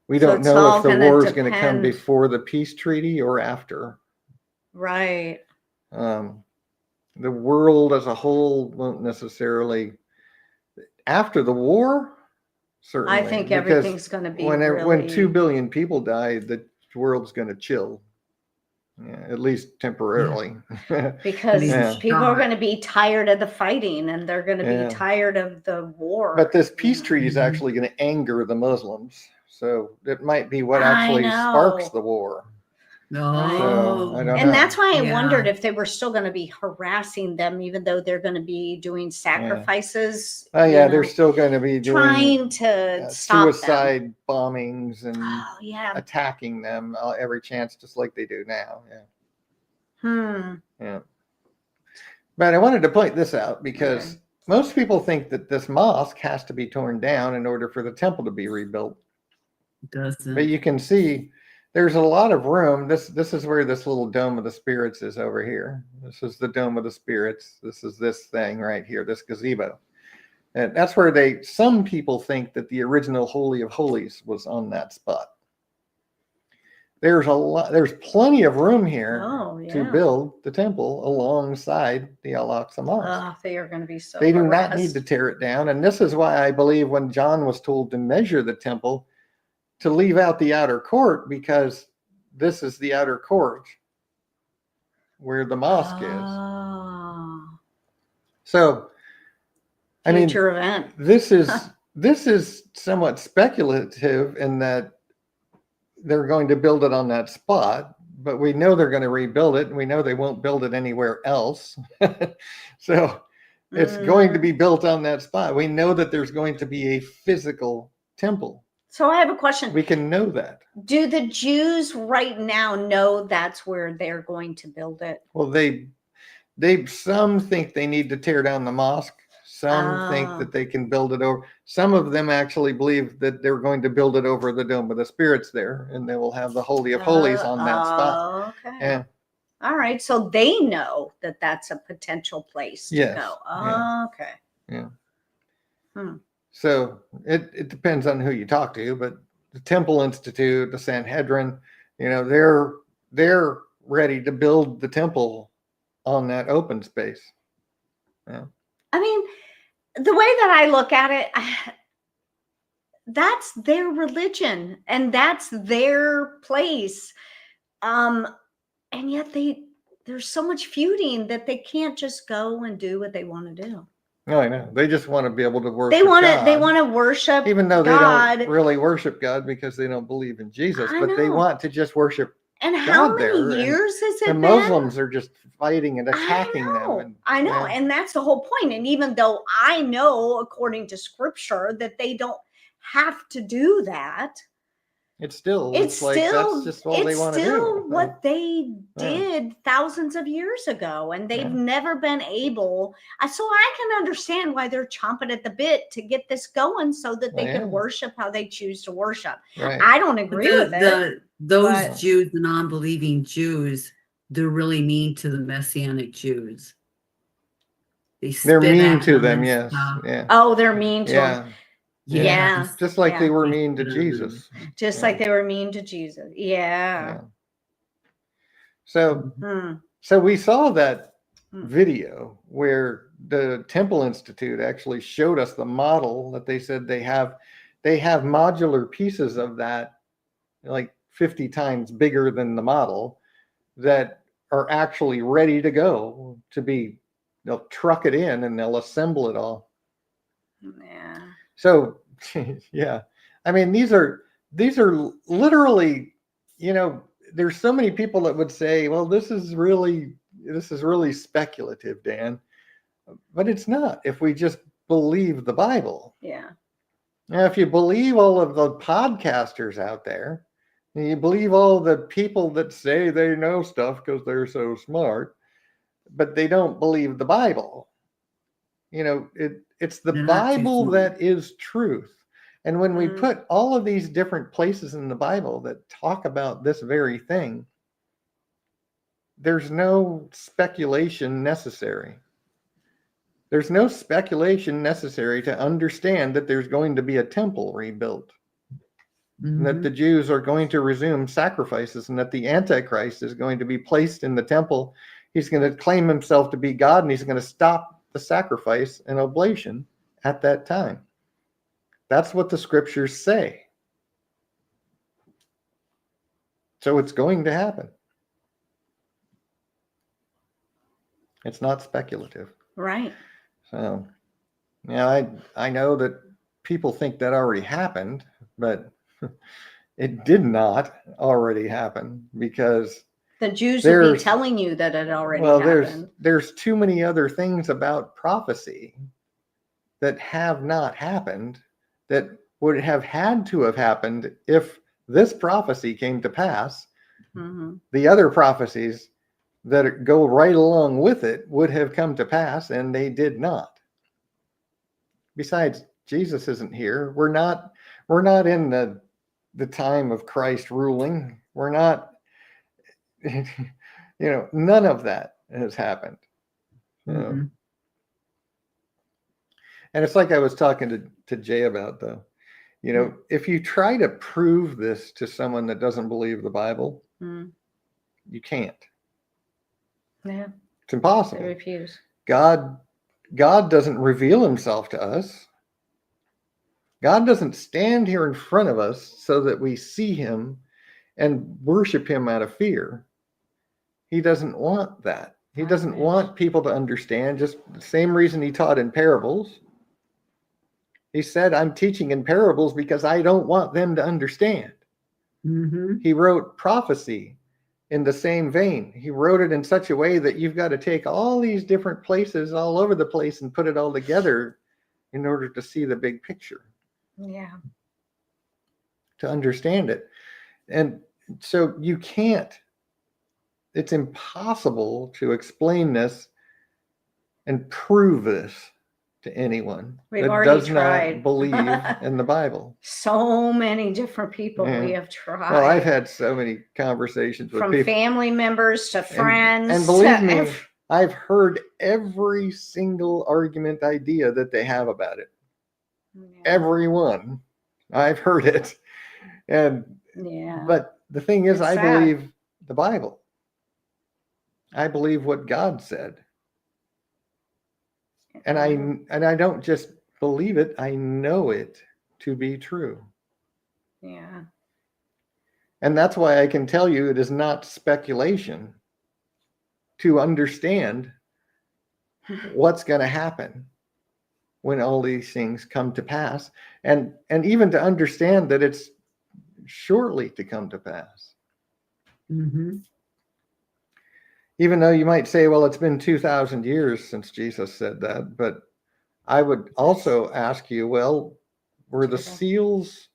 B: We don't know if the war is going to come before the peace treaty or after.
A: Right.
B: The world as a whole won't necessarily. After the war, certainly.
A: I think everything's going to be
B: when 2 billion people die, the world's going to chill. Yeah, at least temporarily.
A: Because people are going to be tired of the fighting and they're going to be tired of the war.
B: But this peace treaty is actually going to anger the Muslims. So it might be what actually sparks the war.
C: No.
B: So, I don't know.
A: And that's why I wondered if they were still going to be harassing them, even though they're going to be doing sacrifices.
B: Oh, yeah, they're still going to be
A: trying to stop
B: suicide bombings and attacking them every chance, just like they do now. Yeah. Yeah. But I wanted to point this out because most people think that this mosque has to be torn down in order for the temple to be rebuilt.
C: Doesn't.
B: But you can see there's a lot of room. This is where this little dome of the spirits is over here. This is the dome of the spirits. This is this thing right here, this gazebo. And that's where some people think that the original Holy of Holies was on that spot. There's plenty of room here to build the temple alongside the Al-Aqsa Mosque.
A: They are going to be so
B: They do
A: harassed.
B: not need to tear it down. And this is why I believe when John was told to measure the temple, to leave out the outer court, because this is the outer court where the mosque is. So, I mean,
A: Future event.
B: this is somewhat speculative in that they're going to build it on that spot, but we know they're going to rebuild it, and we know they won't build it anywhere else. So it's going to be built on that spot. We know that there's going to be a physical temple.
A: So I have a question.
B: We can know that.
A: Do the Jews right now know that's where they're going to build it?
B: Well, some think they need to tear down the mosque. Some think that they can build it over. Some of them actually believe that they're going to build it over the Dome of the Spirits there, and they will have the Holy of Holies on that spot.
A: Okay.
B: Yeah.
A: All right. So they know that that's a potential place to
B: Yes.
A: go.
B: Yeah.
A: Okay.
B: Yeah. So it depends on who you talk to, but the Temple Institute, the Sanhedrin, they're ready to build the temple on that open space. Yeah.
A: I mean, the way that I look at it, that's their religion and that's their place. And yet there's so much feuding that they can't just go and do what they want to do.
B: No, I know. They just want to be able to worship.
A: They want to worship,
B: even though they
A: God.
B: don't really worship God because they don't believe in Jesus,
A: I
B: but they
A: know.
B: want to just worship.
A: And how
B: God
A: many
B: there,
A: years has it
B: The
A: been?
B: Muslims are just fighting and attacking them.
A: I know. And that's the whole point. And even though I know, according to scripture, that they don't have to do that,
B: it's like that's just all they want to do.
A: It's still what they did thousands of years ago, and they've never been able. So I can understand why they're chomping at the bit to get this going, so that they can worship how they choose to worship.
B: Right.
A: I don't agree with it.
C: Those Jews, the non-believing Jews, they're really mean to the Messianic Jews.
B: They're mean to them, yes. Yeah.
A: Oh, they're mean to them.
B: Yeah. Just like they were mean to Jesus.
A: Just like they were mean to Jesus. Yeah.
B: So we saw that video where the Temple Institute actually showed us the model that they said they have modular pieces of that, like 50 times bigger than the model, that are actually ready to go to be, they'll truck it in and they'll assemble it all.
A: Yeah.
B: So, yeah, I mean, these are literally, there's so many people that would say, well, this is really speculative, Dan, but it's not if we just believe the Bible.
A: Yeah.
B: Now, if you believe all of the podcasters out there, and you believe all the people that say they know stuff because they're so smart, but they don't believe the Bible, it's the Bible that is truth. And when we put all of these different places in the Bible that talk about this very thing, there's no speculation necessary. There's no speculation necessary to understand that there's going to be a temple rebuilt, and that the Jews are going to resume sacrifices, and that the Antichrist is going to be placed in the temple. He's going to claim himself to be God, and he's going to stop the sacrifice and oblation at that time. That's what the scriptures say. So it's going to happen. It's not speculative.
A: Right.
B: So, I know that people think that already happened, but it did not already happen, because
A: the Jews will be telling you that it already happened.
B: There's too many other things about prophecy that have not happened that would have had to have happened if this prophecy came to pass. The other prophecies that go right along with it would have come to pass, and they did not. Besides, Jesus isn't here. We're not in the time of Christ ruling. We're not, none of that has happened.
C: Mhm.
B: And it's like I was talking to Jay about, though. If you try to prove this to someone that doesn't believe the Bible, you can't.
A: Yeah,
B: It's
A: they
B: impossible.
A: refuse.
B: God doesn't reveal himself to us. God doesn't stand here in front of us so that we see him and worship him out of fear. He doesn't want that. He doesn't want people to understand. Just the same reason he taught in parables. He said, I'm teaching in parables because I don't want them to understand.
C: Mhm.
B: He wrote prophecy in the same vein. He wrote it in such a way that you've got to take all these different places all over the place and put it all together in order to see the big picture.
A: Yeah.
B: To understand it. And so you can't, it's impossible to explain this and prove this to anyone
A: We've
B: that
A: already
B: does
A: tried.
B: not believe in the Bible.
A: So many different people
B: Yeah.
A: we have tried.
B: Well, I've had so many conversations with
A: from
B: people.
A: family members to friends.
B: And believe
A: to
B: me, I've heard every single argument idea that they have about it.
A: Yeah.
B: Every one. I've heard it. And
A: Yeah.
B: but the thing is,
A: It's
B: I
A: sad.
B: believe the Bible. I believe what God said. And I don't just believe it, I know it to be true.
A: Yeah.
B: And that's why I can tell you it is not speculation to understand what's going to happen when all these things come to pass, and even to understand that it's shortly to come to pass.
C: Mhm.
B: Even though you might say, well, it's been 2,000 years since Jesus said that, but I would also ask you, well, were the spirits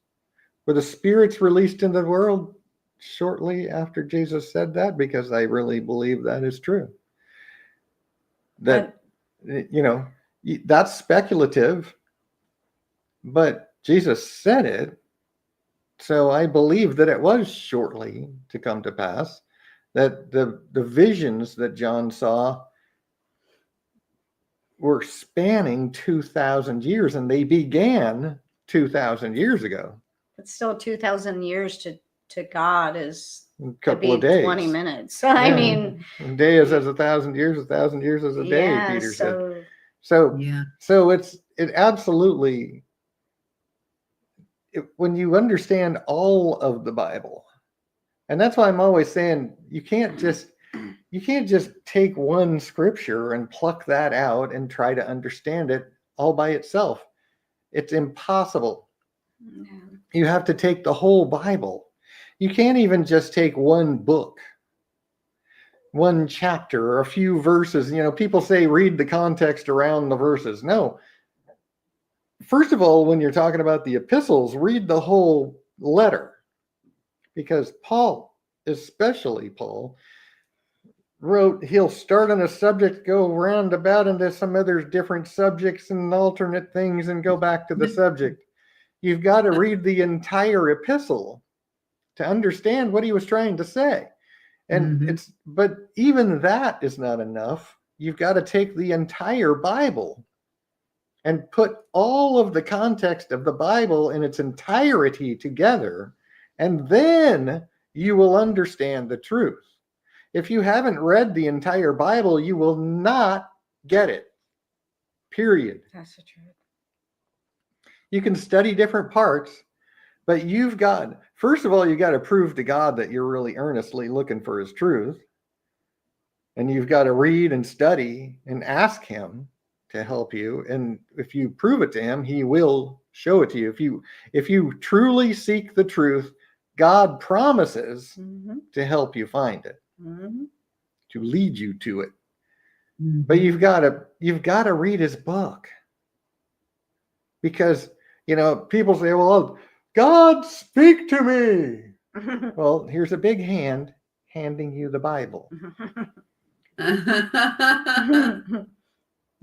B: released into the world shortly after Jesus said that? Because I really believe that is true. That, that's speculative, but Jesus said it. So I believe that it was shortly to come to pass, that the visions that John saw were spanning 2,000 years, and they began 2,000 years ago.
A: But still 2,000 years to God is
B: A couple
A: to
B: of
A: be
B: days.
A: 20 minutes. I
B: Yeah.
A: mean,
B: A day is as 1,000 years, 1,000 years as a day,
A: yeah,
B: Peter said.
A: so
C: Yeah.
B: So it absolutely, when you understand all of the Bible, and that's why I'm always saying you can't just take one scripture and pluck that out and try to understand it all by itself. It's impossible.
A: yeah.
B: You have to take the whole Bible. You can't even just take one book, one chapter, or a few verses. People say read the context around the verses. No. First of all, when you're talking about the epistles, read the whole letter. Because Paul, especially Paul, wrote, he'll start on a subject, go roundabout into some other different subjects and alternate things and go back to the subject. You've got to read the entire epistle to understand what he was trying to say. And but even that is not enough. You've got to take the entire Bible and put all of the context of the Bible in its entirety together, and then you will understand the truth. If you haven't read the entire Bible, you will not get it. Period.
A: That's the truth.
B: You can study different parts, but first of all, you got to prove to God that you're really earnestly looking for his truth. And you've got to read and study and ask him to help you. And if you prove it to him, he will show it to you. If you truly seek the truth, God promises to help you find it, to lead you to it. But you've got to read his book. Because, people say, well, God, speak to me. Well, here's a big hand handing you the Bible.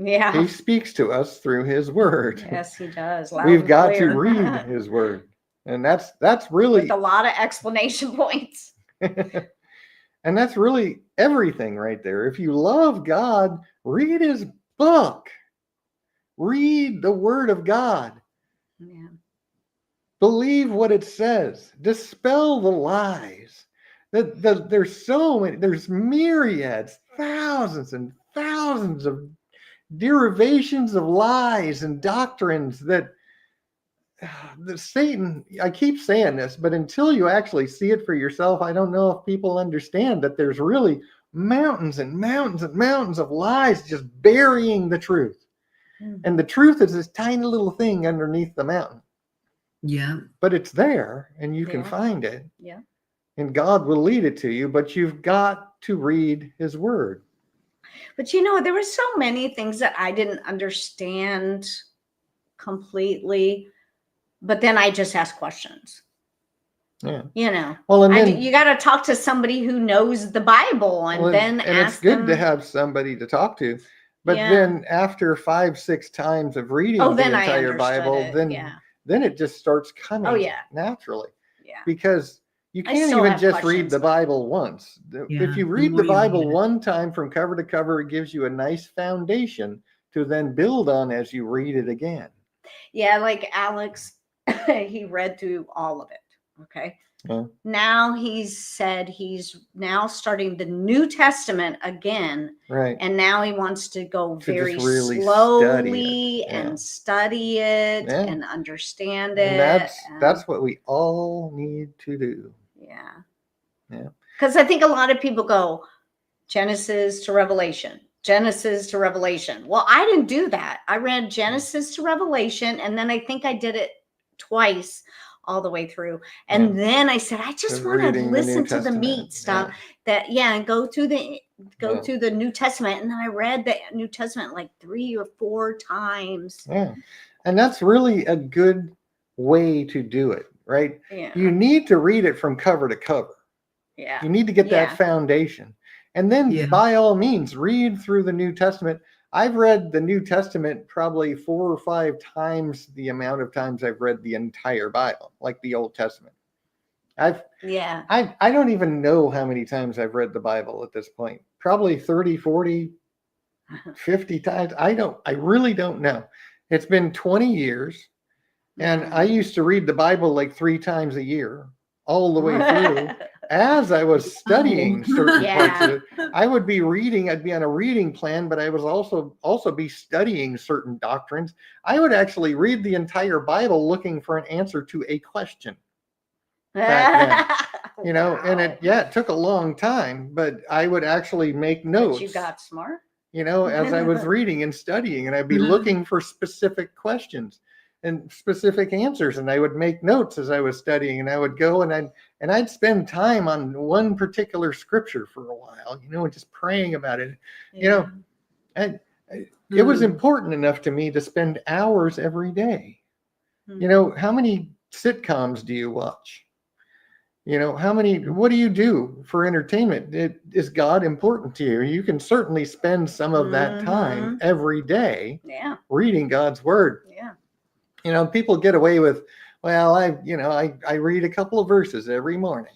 A: Yeah.
B: He speaks to us through his word.
A: Yes, he does. Loud
B: We've
A: and
B: got to
A: clear.
B: read his word. And that's
A: With
B: really
A: a lot of explanation points.
B: and that's really everything right there. If you love God, read his book. Read the word of God.
A: Yeah.
B: Believe what it says. Dispel the lies. There's so many, there's myriads, thousands and thousands of derivations of lies and doctrines that Satan, I keep saying this, but until you actually see it for yourself, I don't know if people understand that there's really mountains and mountains and mountains of lies just burying the truth. And the truth is this tiny little thing underneath the mountain.
C: Yeah.
B: But it's there and you can
A: Yeah.
B: find it.
A: Yeah.
B: And God will lead it to you, but you've got to read his word.
A: But you know, there were so many things that I didn't understand completely, but then I just asked questions.
B: Yeah.
A: You know,
B: Well, and then
A: you got to talk to somebody who knows the Bible and
B: well,
A: then
B: and
A: ask
B: it's good
A: them.
B: to have somebody to talk to. But
A: Yeah.
B: then after 5-6 times of reading
A: Oh,
B: the
A: then I
B: entire
A: understood
B: Bible,
A: it.
B: then
A: Yeah.
B: then it just starts coming
A: Oh, yeah.
B: naturally.
A: Yeah.
B: Because you
A: I
B: can't
A: still
B: even
A: have
B: just read
A: questions,
B: the
A: though.
B: Bible once.
C: Yeah,
B: If you
C: the
B: read
C: more
B: the
C: you read
B: Bible
C: it.
B: one time from cover to cover, it gives you a nice foundation to then build on as you read it again.
A: Yeah, like Alex, he read through all of it. Okay.
B: Yeah.
A: Now he's said he's now starting the New Testament again.
B: Right.
A: And now he wants to go
B: To
A: very
B: just really
A: slowly
B: study it. Yeah.
A: and study it
B: Yeah.
A: and understand it.
B: And that's what we all need to do.
A: Yeah.
B: Yeah.
A: Because I think a lot of people go Genesis to Revelation, Genesis to Revelation. Well, I didn't do that. I read Genesis to Revelation, and then I think I did it twice all the way through. And then I said, I just want to
B: reading the New
A: listen to the
B: Testament.
A: meat stuff and go through the New Testament. And then I read the New Testament like 3 or 4 times.
B: Yeah. And that's really a good way to do it, right?
A: Yeah.
B: You need to read it from cover to cover.
A: Yeah.
B: You need to get
A: Yeah.
B: that foundation. And then
C: Yeah.
B: by all means, read through the New Testament. I've read the New Testament probably 4 or 5 times the amount of times I've read the entire Bible, like the Old Testament. I don't even know how many times I've read the Bible at this point. Probably 30, 40, 50 times. I really don't know. It's been 20 years. And I used to read the Bible like 3 times a year, all the way through. As I was studying certain parts of it, I would be reading, I'd be on a reading plan, but I was also be studying certain doctrines. I would actually read the entire Bible looking for an answer to a question back then. You know, and it took a long time, but I would actually make notes.
A: But you got smart.
B: You know, as I was reading and studying, and I'd be looking for specific questions and specific answers, and I would make notes as I was studying, and I would go and I'd spend time on one particular scripture for a while, you know, and just praying about it.
A: Yeah.
B: You know, and it was important enough to me to spend hours every day. You know, how many sitcoms do you watch? You know, what do you do for entertainment? Is God important to you? You can certainly spend some of that time every day reading God's word.
A: Yeah.
B: You know, people get away with, well, I read a couple of verses every morning.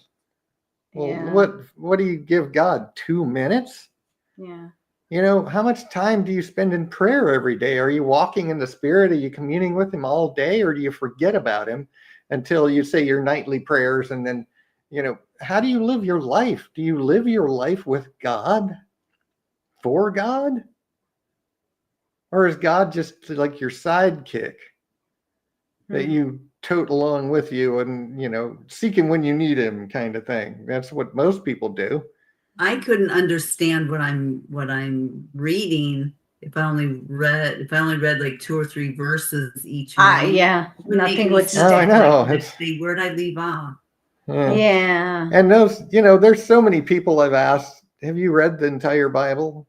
B: Well, what do you give God? 2 minutes?
A: Yeah.
B: You know, how much time do you spend in prayer every day? Are you walking in the Spirit? Are you communing with him all day? Or do you forget about him until you say your nightly prayers? And then, you know, how do you live your life? Do you live your life with God? For God? Or is God just like your sidekick that you tote along with you and, you know, seek him when you need him kind of thing? That's what most people do.
C: I couldn't understand what I'm reading if I only read like 2 or 3 verses each morning.
A: Nothing would stick.
B: Oh, I know.
C: Where'd I leave off?
A: Yeah.
B: And those, you know, there's so many people I've asked, have you read the entire Bible?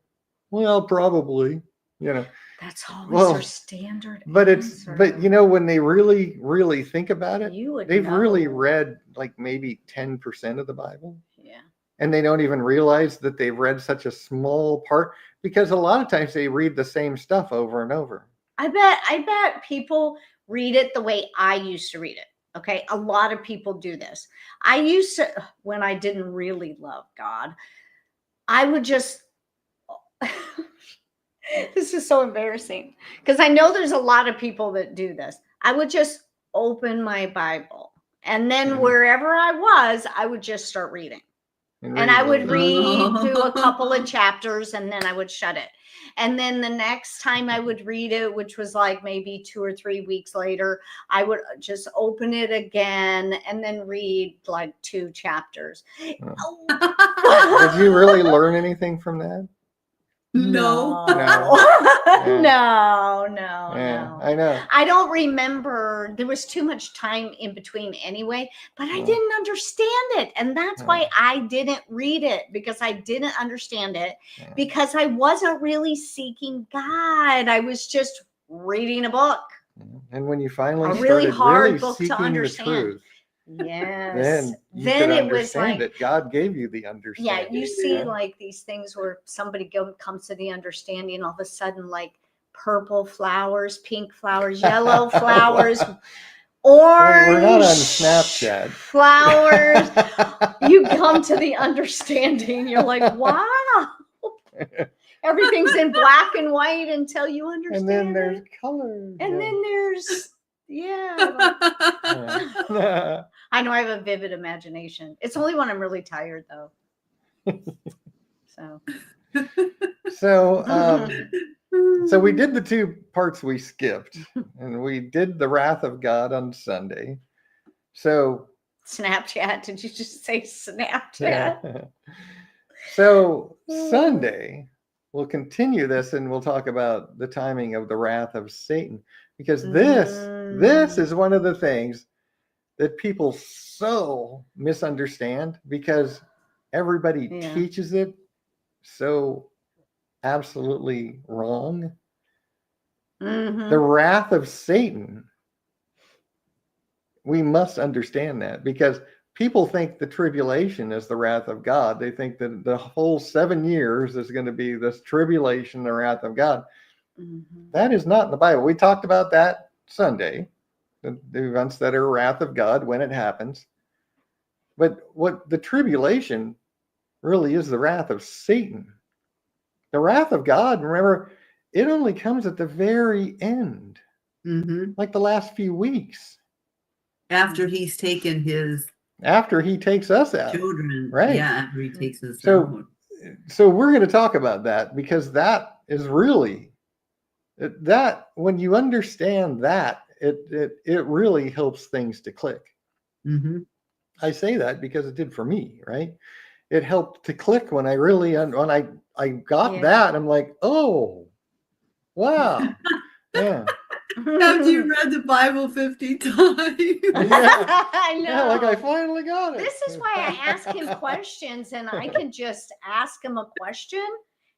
B: Well, probably, you know.
A: That's always their standard answer.
B: But you know, when they really, really think about it,
A: You would
B: they've really
A: know.
B: read like maybe 10% of the Bible.
A: Yeah.
B: and they don't even realize that they've read such a small part, because a lot of times they read the same stuff over and over.
A: I bet people read it the way I used to read it. Okay. A lot of people do this. I used to, when I didn't really love God, I would just, this is so embarrassing because I know there's a lot of people that do this. I would just open my Bible, and then wherever I was, I would just start reading. And I would read through a couple of chapters, and then I would shut it. And then the next time I would read it, which was like maybe 2 or 3 weeks later, I would just open it again and then read like 2 chapters.
B: Did you really learn anything from that?
C: No.
A: No.
B: I know.
A: I don't remember. There was too much time in between anyway, but I didn't understand it. And that's why I didn't read it, because I didn't understand it, because I wasn't really seeking God. I was just reading a book.
B: And when you finally
A: A really
B: started
A: hard
B: really
A: book to
B: seeking the
A: understand.
B: truth,
A: Yes.
B: then
A: it
B: it
A: was like,
B: that God gave you the
A: yeah,
B: understanding.
A: you see like these things where somebody comes to the understanding, all of a sudden, like purple flowers, pink flowers, yellow flowers, orange.
B: We're not on Snapchat.
A: Flowers. You come to the understanding. You're like, wow. Everything's in black and white until you understand.
B: And then there's
A: it.
B: colors.
A: And then there's, I know I have a vivid imagination. It's only when I'm really tired, though.
B: So we did the 2 parts we skipped, and we did the wrath of God on Sunday. So
A: Snapchat. Did you just say Snapchat?
B: yeah. So Sunday we'll continue this, and we'll talk about the timing of the wrath of Satan, because this is one of the things that people so misunderstand, because everybody teaches it so absolutely wrong. The wrath of Satan, we must understand that, because people think the tribulation is the wrath of God. They think that the whole 7 years is going to be this tribulation, the wrath of God. That is not in the Bible. We talked about that Sunday, the events that are wrath of God when it happens. But what the tribulation really is, the wrath of Satan. The wrath of God, remember, it only comes at the very end, like the last few weeks.
C: After he's taken his...
B: After he takes us out.
C: Children.
B: Right.
C: Yeah, after he takes us out.
B: So we're going to talk about that, because that is really, that when you understand that, it really helps things to click. I say that because it did for me, right? It helped to click when I got that. I'm like, oh, wow. Yeah.
C: Have you read the Bible 50 times?
A: I know.
B: Yeah, like I finally got it.
A: This is why I ask him questions, and I can just ask him a question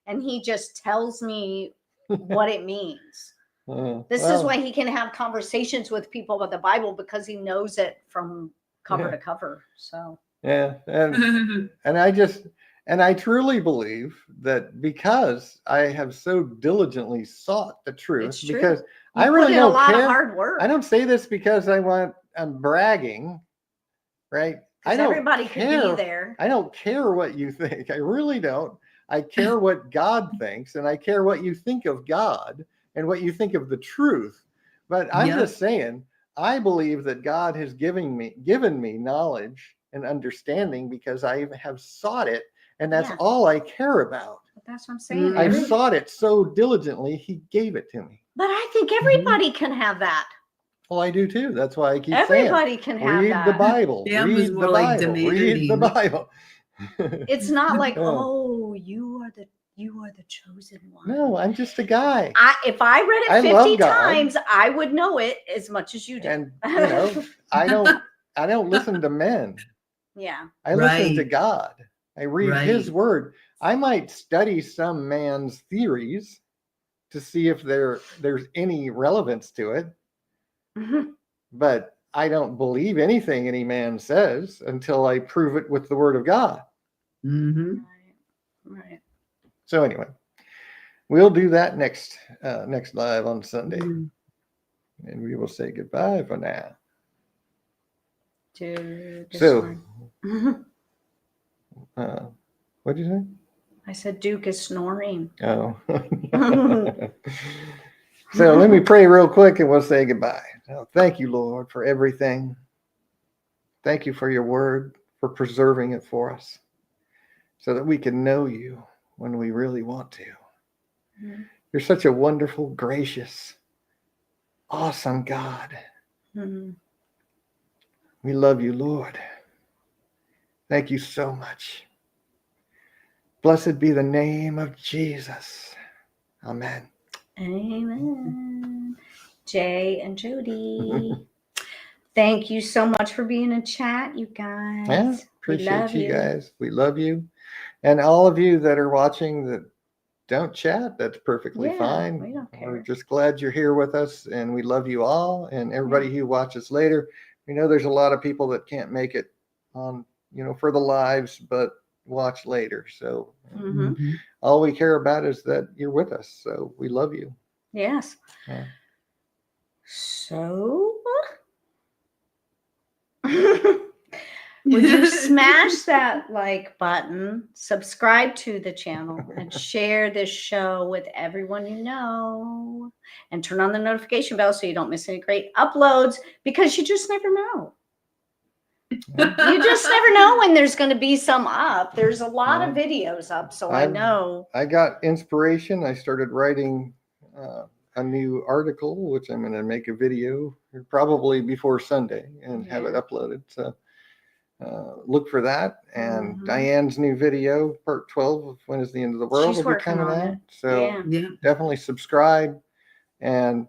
A: and he just tells me what it means. This is why he can have conversations with people about the Bible, because he knows it from cover to cover. So
B: yeah, and I truly believe that, because I have so diligently sought the truth, because I really don't care. Of hard work. I don't say this because I'm bragging, right?
A: Everybody could be there.
B: I don't care what you think. I really don't. I care what God thinks, and I care what you think of God and what you think of the truth. But I'm just saying, I believe that God has given me knowledge and understanding, because I have sought it, and that's all I care about.
A: But that's what I'm saying.
B: I've sought it so diligently, he gave it to me.
A: But I think everybody can have that.
B: Well, I do too. That's why I keep
A: everybody
B: saying,
A: can have
B: read
A: that.
B: the Bible.
C: Read the Bible.
B: Read the Bible.
A: It's not like, oh, you are the chosen one.
B: No, I'm just a guy.
A: If I read it 50 times, I would know it as much as you do.
B: And I don't listen to men.
A: Yeah.
B: I listen to God. I read his word. I might study some man's theories to see if there's any relevance to it. But I don't believe anything any man says until I prove it with the word of God.
C: Mm-hmm.
A: Right.
B: So anyway, we'll do that next live on Sunday,
C: Mm-hmm.
B: and we will say goodbye for now.
A: Dude.
B: So, what did you say?
A: I said Duke is snoring.
B: Oh. So let me pray real quick and we'll say goodbye. Now, thank you, Lord, for everything. Thank you for your word, for preserving it for us so that we can know you when we really want to.
A: Mm-hmm.
B: You're such a wonderful, gracious, awesome God.
A: Mm-hmm.
B: We love you, Lord. Thank you so much. Blessed be the name of Jesus. Amen.
A: Amen. Jay and Jody. Thank you so much for being in chat, you guys.
B: Yeah,
A: We
B: appreciate
A: love
B: you guys. We love you. And all of you that are watching that don't chat, that's perfectly
A: Yeah,
B: fine.
A: we don't care.
B: We're just glad you're here with us, and we love you all. And everybody who watches later, we know there's a lot of people that can't make it on, for the lives, but watch later. So
A: Mm-hmm.
B: all we care about is that you're with us. So we love you.
A: Yes.
B: Yeah.
A: So, would you smash that like button, subscribe to the channel, and share this show with everyone you know, and turn on the notification bell so you don't miss any great uploads, because you just never know. You just never know when there's going to be some up. There's a lot of videos up, so I know.
B: I got inspiration. I started writing a new article, which I'm going to make a video probably before Sunday and have it uploaded. So look for that. And Diane's new video, part 12 of When is the End of the World,
A: She's
B: will be coming out.
A: it.
B: So definitely subscribe and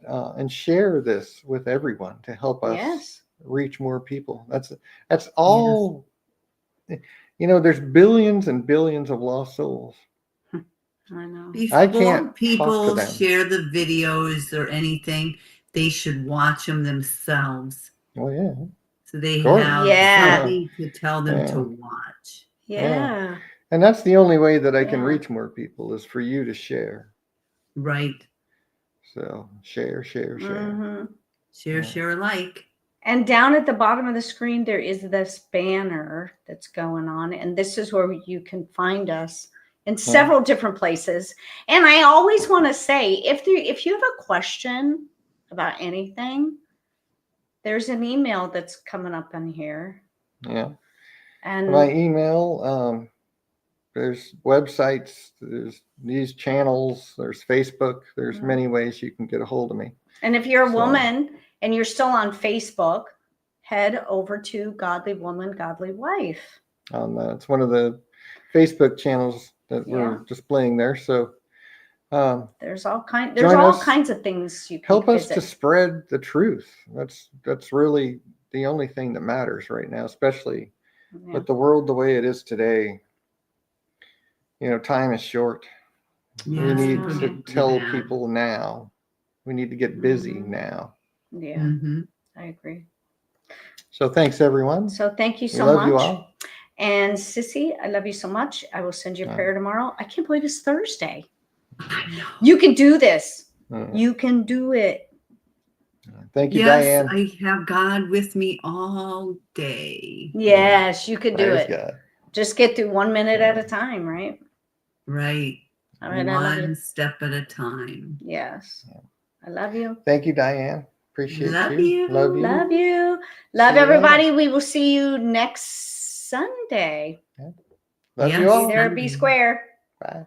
B: share this with everyone to help us reach more people. That's all. There's billions and billions of lost souls.
A: I know.
C: Before
B: I can't
C: people
B: talk to them.
C: share the videos or anything, they should watch them themselves.
B: Oh yeah.
C: So they
B: course.
C: have something to tell them to watch.
A: Yeah.
B: And that's the only way that I can reach more people is for you to share.
C: Right.
B: So share.
C: Share alike.
A: And down at the bottom of the screen, there is this banner that's going on. And this is where you can find us in several different places. And I always want to say, if you have a question about anything, there's an email that's coming up in here.
B: Yeah.
A: And
B: my email, there's websites, there's these channels, there's Facebook, there's many ways you can get a hold of me.
A: And if you're a woman and you're still on Facebook, head over to Godly Woman, Godly Wife.
B: It's one of the Facebook channels that we're displaying there. So
A: there's all kinds of things you can
B: help us
A: visit.
B: to spread the truth. That's really the only thing that matters right now, especially with the world the way it is today. Time is short. We need to tell people now. We need to get busy now.
A: Yeah, I agree.
B: So thanks, everyone.
A: So thank you so
B: much.
A: Love
B: you all.
A: And Sissy, I love you so much. I will send you a prayer tomorrow. I can't believe it's Thursday.
C: I know.
A: You can do this. You can do it.
B: Thank you, Diane.
C: I have God with me all day.
A: Yes, you could do it.
B: God.
A: Just get through 1 minute at a time, right?
C: Right.
A: All right,
C: one step at a time.
A: Yes. I love you.
B: Thank you, Diane. Appreciate
C: Love
B: you.
C: you.
B: Love you.
A: Love you. Love everybody. We will see you next Sunday.
B: Love you all.
A: Be there, be square.
B: Bye.